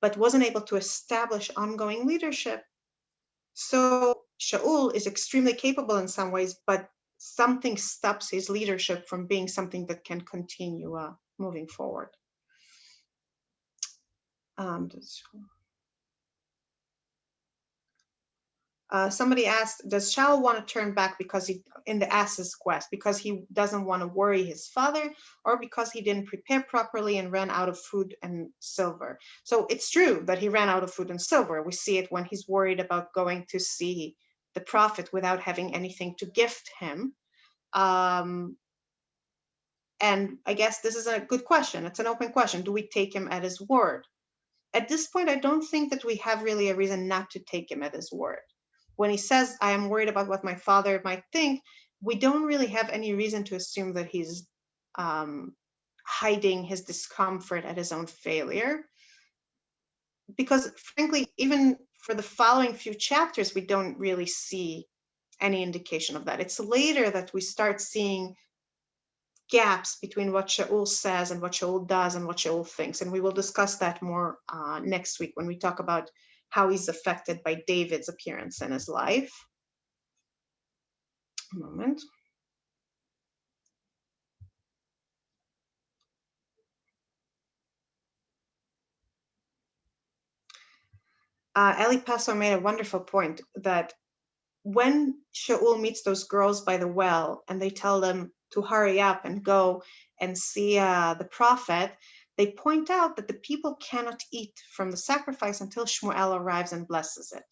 but wasn't able to establish ongoing leadership, so Shaul is extremely capable in some ways, but something stops his leadership from being something that can continue moving forward. Somebody asked, does Shaul want to turn back because he, in the ass's quest, because he doesn't want to worry his father, or because he didn't prepare properly and ran out of food and silver? So it's true that he ran out of food and silver. We see it when he's worried about going to see the prophet without having anything to gift him. And I guess this is a good question. It's an open question. Do we take him at his word? At this point, I don't think that we have really a reason not to take him at his word. When he says, I am worried about what my father might think, we don't really have any reason to assume that he's hiding his discomfort at his own failure. Because frankly, even for the following few chapters, we don't really see any indication of that. It's later that we start seeing gaps between what Shaul says and what Shaul does and what Shaul thinks. And we will discuss that more next week when we talk about how he's affected by David's appearance in his life. A moment. Eli Paso made a wonderful point that when Shaul meets those girls by the well and they tell them to hurry up and go and see the prophet, they point out that the people cannot eat from the sacrifice until Shmuel arrives and blesses it.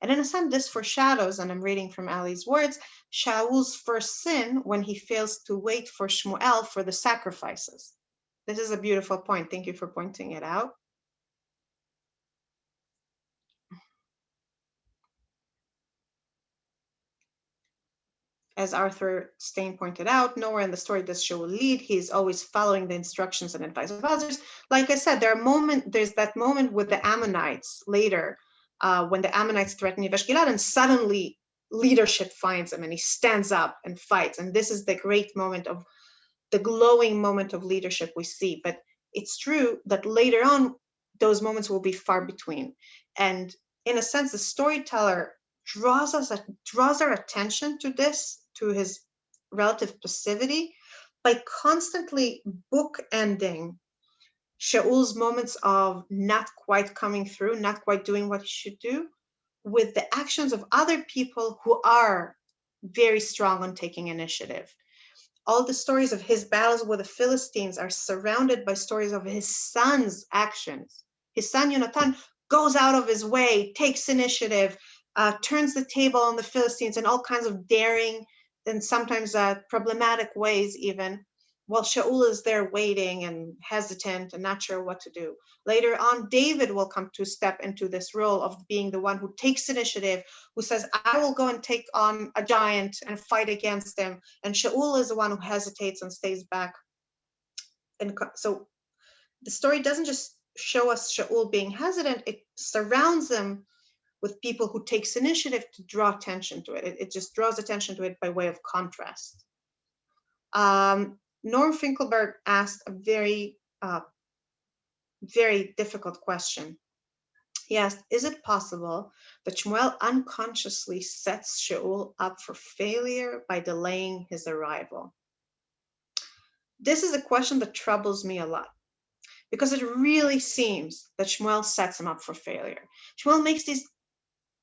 And in a sense, this foreshadows, and I'm reading from Ali's words, Shaul's first sin when he fails to wait for Shmuel for the sacrifices. This is a beautiful point. Thank you for pointing it out. As Arthur Stein pointed out, nowhere in the story does Shaul lead. He's always following the instructions and advice of others. Like I said, there's that moment with the Ammonites later, when the Ammonites threaten Yavesh Gilad, and suddenly leadership finds him and he stands up and fights. And this is the great moment of the glowing moment of leadership we see. But it's true that later on, those moments will be far between. And in a sense, the storyteller draws our attention to this, to his relative passivity, by constantly bookending Shaul's moments of not quite coming through, not quite doing what he should do, with the actions of other people who are very strong on taking initiative. All the stories of his battles with the Philistines are surrounded by stories of his son's actions. His son Yonatan goes out of his way, takes initiative, turns the table on the Philistines in all kinds of daring and sometimes problematic ways even, while Shaul is there waiting and hesitant and not sure what to do. Later on, David will come to step into this role of being the one who takes initiative, who says, I will go and take on a giant and fight against him. And Shaul is the one who hesitates and stays back. And so the story doesn't just show us Shaul being hesitant, it surrounds him with people who takes initiative to draw attention to it. It just draws attention to it by way of contrast. Norm Finkelberg asked a very, very difficult question. He asked, is it possible that Shmuel unconsciously sets Shaul up for failure by delaying his arrival? This is a question that troubles me a lot, because it really seems that Shmuel sets him up for failure. Shmuel makes these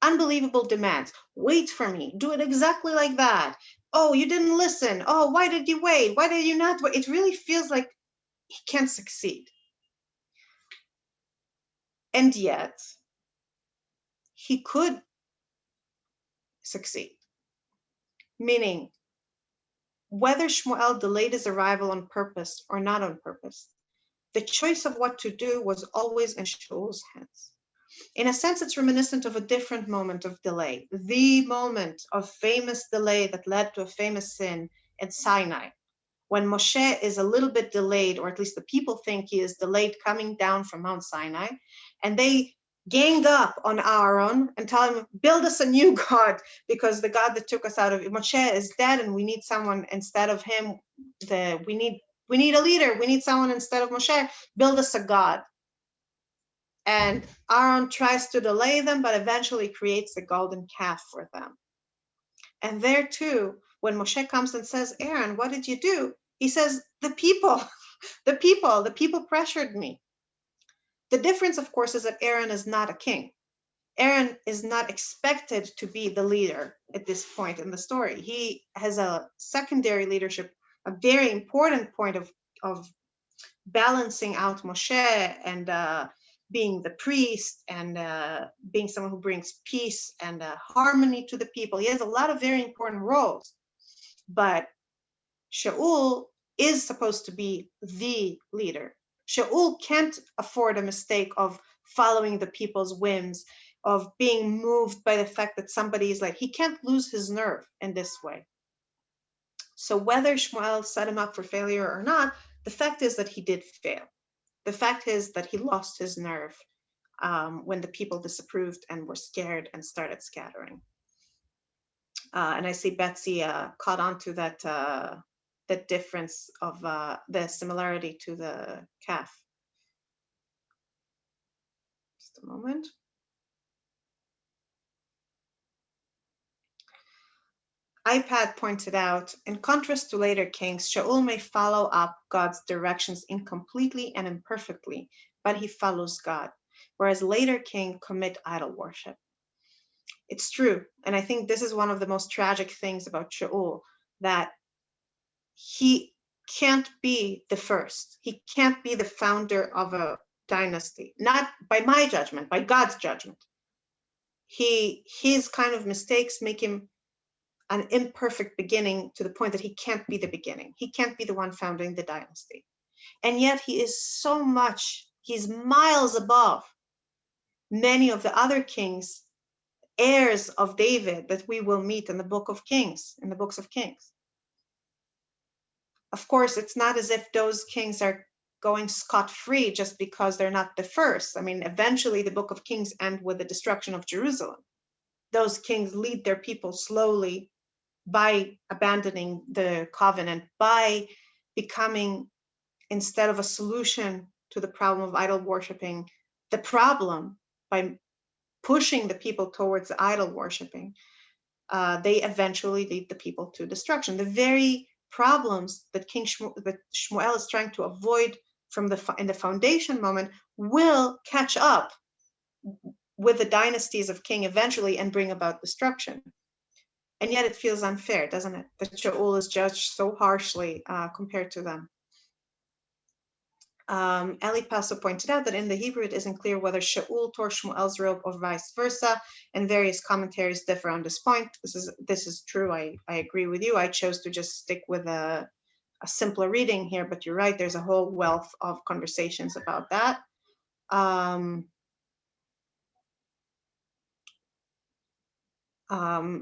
unbelievable demands. Wait for me. Do it exactly like that. Oh, you didn't listen. Oh, why did you wait? Why did you not wait? It really feels like he can't succeed. And yet, he could succeed. Meaning, whether Shmuel delayed his arrival on purpose or not on purpose, the choice of what to do was always in Shaul's hands. In a sense, it's reminiscent of a different moment of delay, the moment of famous delay that led to a famous sin at Sinai, when Moshe is a little bit delayed, or at least the people think he is delayed coming down from Mount Sinai, and they gang up on Aaron and tell him, build us a new God, because the God that took us out of Moshe is dead, and we need someone instead of him. We need a leader. We need someone instead of Moshe. Build us a God. And Aaron tries to delay them, but eventually creates a golden calf for them. And there too, when Moshe comes and says, Aaron, what did you do? He says, the people, the people pressured me. The difference, of course, is that Aaron is not a king. Aaron is not expected to be the leader at this point in the story. He has a secondary leadership, a very important point of balancing out Moshe and being the priest and being someone who brings peace and harmony to the people. He has a lot of very important roles, but Shaul is supposed to be the leader. Shaul can't afford a mistake of following the people's whims, of being moved by the fact that somebody is like, he can't lose his nerve in this way. So whether Shmuel set him up for failure or not, the fact is that he did fail. The fact is that he lost his nerve when the people disapproved and were scared and started scattering. And I see Betsy caught on to that difference of the similarity to the calf. Just a moment. iPad pointed out, in contrast to later kings, Shaul may follow up God's directions incompletely and imperfectly, but he follows God, whereas later kings commit idol worship. It's true, and I think this is one of the most tragic things about Shaul, that he can't be the first. He can't be the founder of a dynasty, not by my judgment, by God's judgment. His kind of mistakes make him an imperfect beginning to the point that he can't be the beginning. He can't be the one founding the dynasty. And yet he is so much, he's miles above many of the other kings, heirs of David that we will meet in the book of Kings, in the books of Kings. Of course, it's not as if those kings are going scot-free just because they're not the first. I mean, eventually the book of Kings end with the destruction of Jerusalem. Those kings lead their people slowly by abandoning the covenant, by becoming, instead of a solution to the problem of idol worshiping, the problem by pushing the people towards idol worshiping. They eventually lead the people to destruction. The very problems that that Shmuel is trying to avoid in the foundation moment will catch up with the dynasties of king eventually and bring about destruction. And yet it feels unfair, doesn't it? That Shaul is judged so harshly compared to them. Eli Paso pointed out that in the Hebrew it isn't clear whether Shaul tore Shmuel's robe or vice versa, and various commentaries differ on this point. This is true. I agree with you. I chose to just stick with a simpler reading here, but you're right. There's a whole wealth of conversations about that.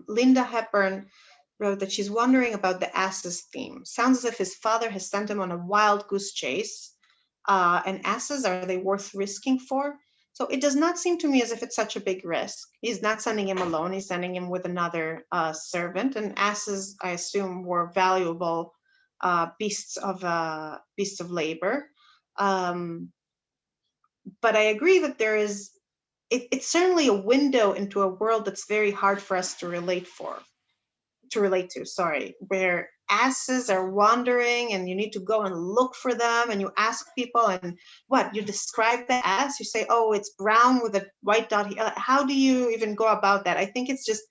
Linda Hepburn wrote that she's wondering about the ass's theme. Sounds as if his father has sent him on a wild goose chase. And asses, are they worth risking for? So it does not seem to me as if it's such a big risk. He's not sending him alone. He's sending him with another servant. And asses, I assume, were valuable beasts of labor. But I agree that there is. It's certainly a window into a world that's very hard for us to relate to, where asses are wandering and you need to go and look for them, and you ask people, and you describe the ass, you say, oh, it's brown with a white dot. How do you even go about that? I think it's just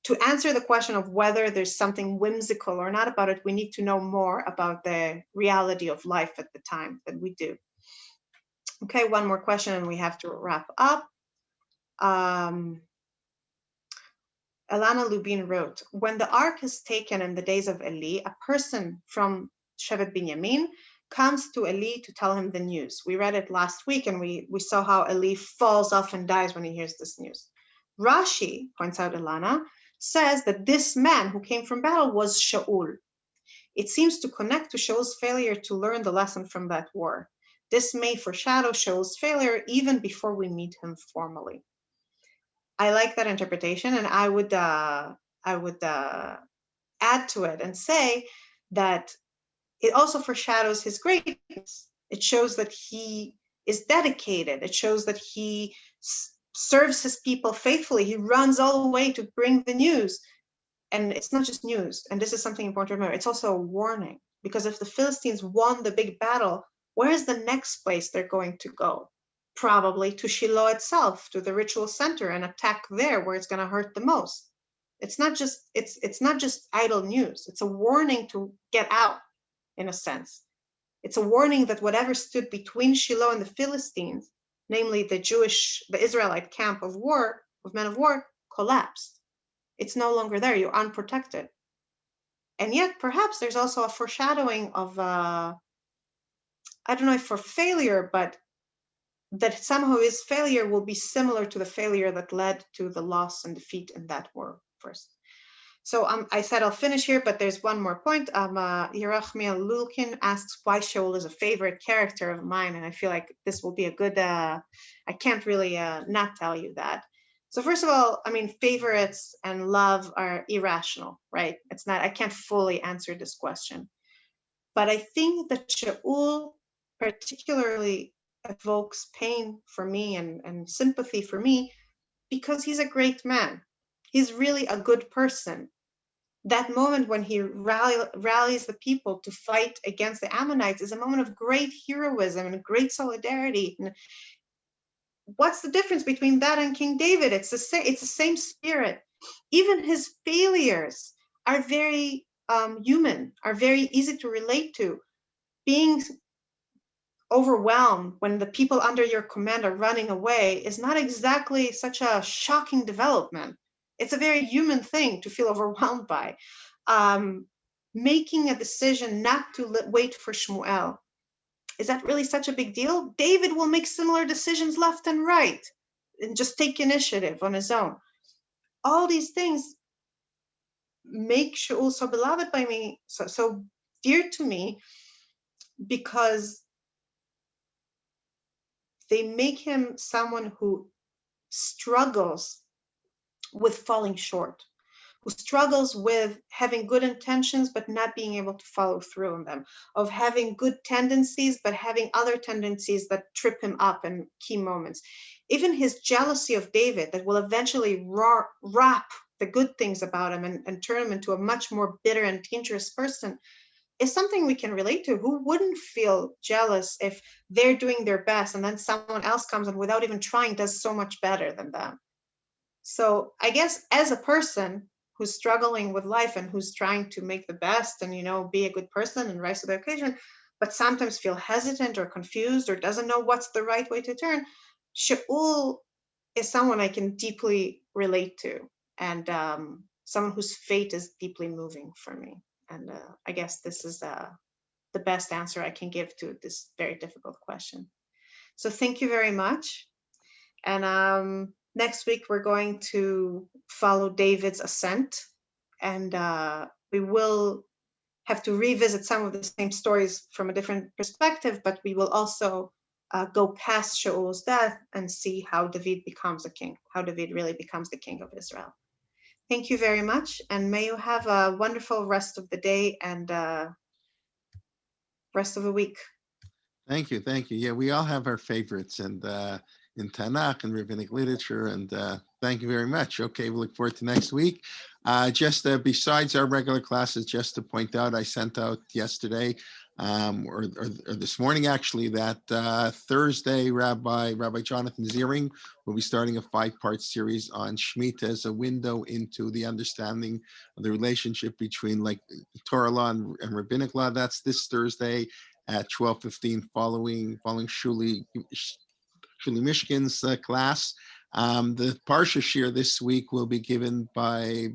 to answer the question of whether there's something whimsical or not about it, we need to know more about the reality of life at the time than we do. Okay, one more question and we have to wrap up. Elana Lubin wrote, when the ark is taken in the days of Eli, a person from Shevet Binyamin comes to Eli to tell him the news. We read it last week and we saw how Eli falls off and dies when he hears this news. Rashi, points out Elana, says that this man who came from battle was Shaul. It seems to connect to Shaul's failure to learn the lesson from that war. This may foreshadow Shaul's failure even before we meet him formally. I like that interpretation, and I would add to it and say that it also foreshadows his greatness. It shows that he is dedicated. It shows that he serves his people faithfully. He runs all the way to bring the news. And it's not just news, and this is something important to remember. It's also a warning, because if the Philistines won the big battle, where is the next place they're going to go? Probably to Shiloh itself, to the ritual center, and attack there where it's going to hurt the most. It's not just idle news. It's a warning to get out, in a sense. It's a warning that whatever stood between Shiloh and the Philistines, namely the Israelite camp of men of war, collapsed. It's no longer there. You're unprotected. And yet, perhaps there's also a foreshadowing of, I don't know if for failure, but that somehow his failure will be similar to the failure that led to the loss and defeat in that war first. So I said I'll finish here, but there's one more point. Yerachmiel Lulkin asks why Shaul is a favorite character of mine, and I feel like this will be a good, I can't really not tell you that. So first of all, I mean, favorites and love are irrational, right? It's not, I can't fully answer this question. But I think that Shaul particularly evokes pain for me and sympathy for me because he's a great man. He's really a good person. That moment when he rallies the people to fight against the Ammonites is a moment of great heroism and great solidarity. And what's the difference between that and King David? It's the same spirit. Even his failures are very human, are very easy to relate to. Being overwhelmed when the people under your command are running away is not exactly such a shocking development. It's a very human thing to feel overwhelmed by. Making a decision not to wait for Shmuel, is that really such a big deal? David will make similar decisions left and right and just take initiative on his own. All these things make Shaul so beloved by me, so dear to me, because they make him someone who struggles with falling short, who struggles with having good intentions but not being able to follow through on them, of having good tendencies but having other tendencies that trip him up in key moments. Even his jealousy of David that will eventually wrap the good things about him and turn him into a much more bitter and dangerous person is something we can relate to. Who wouldn't feel jealous if they're doing their best and then someone else comes and without even trying does so much better than them? So I guess as a person who's struggling with life and who's trying to make the best and, be a good person and rise to the occasion, but sometimes feel hesitant or confused or doesn't know what's the right way to turn, Shaul is someone I can deeply relate to, and someone whose fate is deeply moving for me. And I guess this is the best answer I can give to this very difficult question. So thank you very much. And next week, we're going to follow David's ascent, and we will have to revisit some of the same stories from a different perspective, but we will also go past Shaul's death and see how David becomes a king, how David really becomes the king of Israel. Thank you very much, and may you have a wonderful rest of the day and rest of the week. Thank you. Yeah, we all have our favorites, and in Tanakh and rabbinic literature, and thank you very much. Okay, we look forward to next week. Just besides our regular classes, just to point out, I sent out yesterday or this morning actually that Thursday, Rabbi Jonathan Ziering will be starting a 5-part series on Shemitah as a window into the understanding of the relationship between like Torah law and rabbinic law. That's this Thursday at 12:15 following Shuli Mishkin's class. The Parsha Shir this week will be given by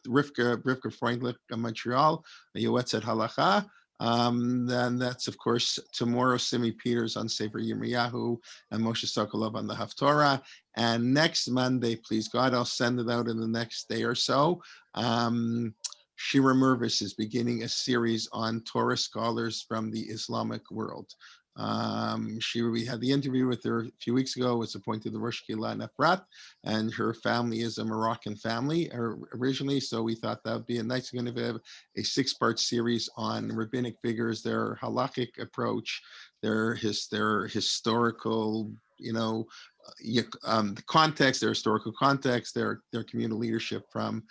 Rivka Freundlich of Montreal, a Yoetzet Halacha. Then that's, of course, tomorrow, Simi Peters on Sefer Yirmiyahu and Moshe Sokolov on the Haftorah. And next Monday, please God, I'll send it out in the next day or so. Shira Mervis is beginning a series on Torah scholars from the Islamic world. We had the interview with her a few weeks ago, was appointed the Rosh Kehillah Nefrat, and her family is a Moroccan family originally, so we thought that would be a nice, going to have a 6-part series on rabbinic figures, their halakhic approach, their historical, the context, their historical context, their communal leadership from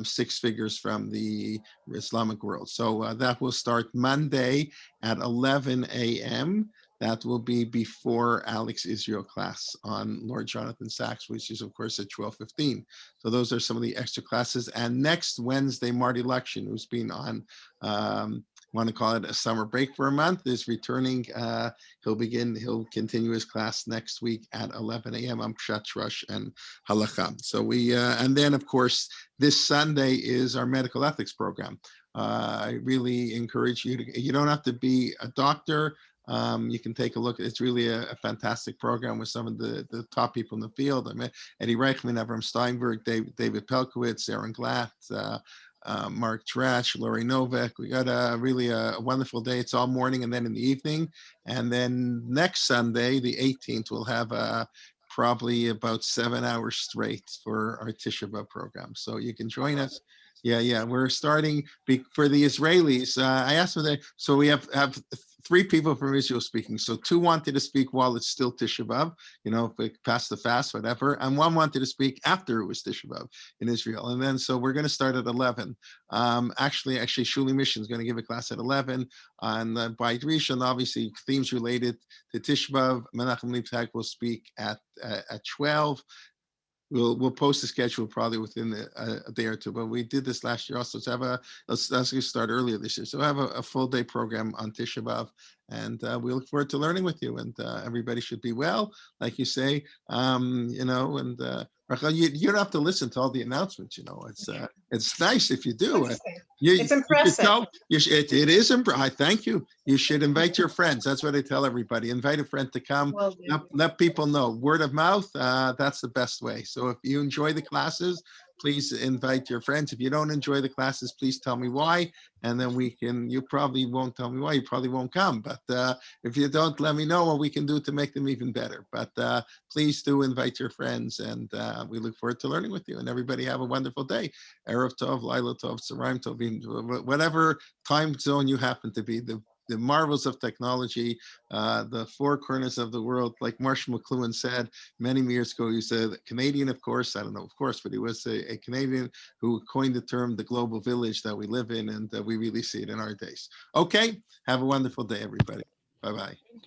6 figures from the Islamic world. So that will start Monday at 11 a.m. That will be before Alex Israel class on Lord Jonathan Sachs, which is, of course, at 12:15. So those are some of the extra classes. And next Wednesday, Marty Luxian, who's been on, want to call it a summer break for a month, is returning. He'll continue his class next week at 11 a.m. on Pshat Rush and Halacha. So and then, of course, this Sunday is our medical ethics program. I really encourage you you don't have to be a doctor. You can take a look. It's really a fantastic program with some of the top people in the field. I mean, Eddie Reichman, Avram Steinberg, David Pelkowitz, Aaron Glatt, Mark Trash, Lori Novak. We got a wonderful day. It's all morning and then in the evening. And then next Sunday, the 18th, we'll have probably about 7 hours straight for our Tisha B'Av program. So you can join us. Yeah. We're starting for the Israelis. I asked for so we have 3 people from Israel speaking. So 2 wanted to speak while it's still Tisha B'Av, if we pass the fast, whatever. And 1 wanted to speak after it was Tisha B'Av in Israel. And then, so we're going to start at 11. Actually, Shuli Mission is going to give a class at 11 on Beit Rishon, obviously themes related to Tisha B'Av. Menachem Leibtag will speak at 12. We'll post the schedule probably within a day or 2, but we did this last year also. So let's start earlier this year. So have a full day program on Tisha B'Av, and we look forward to learning with you. And everybody should be well, like you say, and Rachel, you don't have to listen to all the announcements. It's nice if you do. It's impressive. It is impressive. I thank you. You should invite your friends. That's what I tell everybody. Invite a friend to come. Let people know. Word of mouth, that's the best way. So if you enjoy the classes, please invite your friends. If you don't enjoy the classes, please tell me why. And then you probably won't tell me why. You probably won't come. But if you don't, let me know what we can do to make them even better. But please do invite your friends. And we look forward to learning with you. And everybody have a wonderful day. Erev Tov, Laila Tov, Tzarayim Tovim, whatever time zone you happen to be. The marvels of technology, the 4 corners of the world, like Marshall McLuhan said many years ago. He said, Canadian, of course, I don't know, of course, but he was a Canadian who coined the term the global village that we live in, and we really see it in our days. Okay, have a wonderful day, everybody. Bye-bye.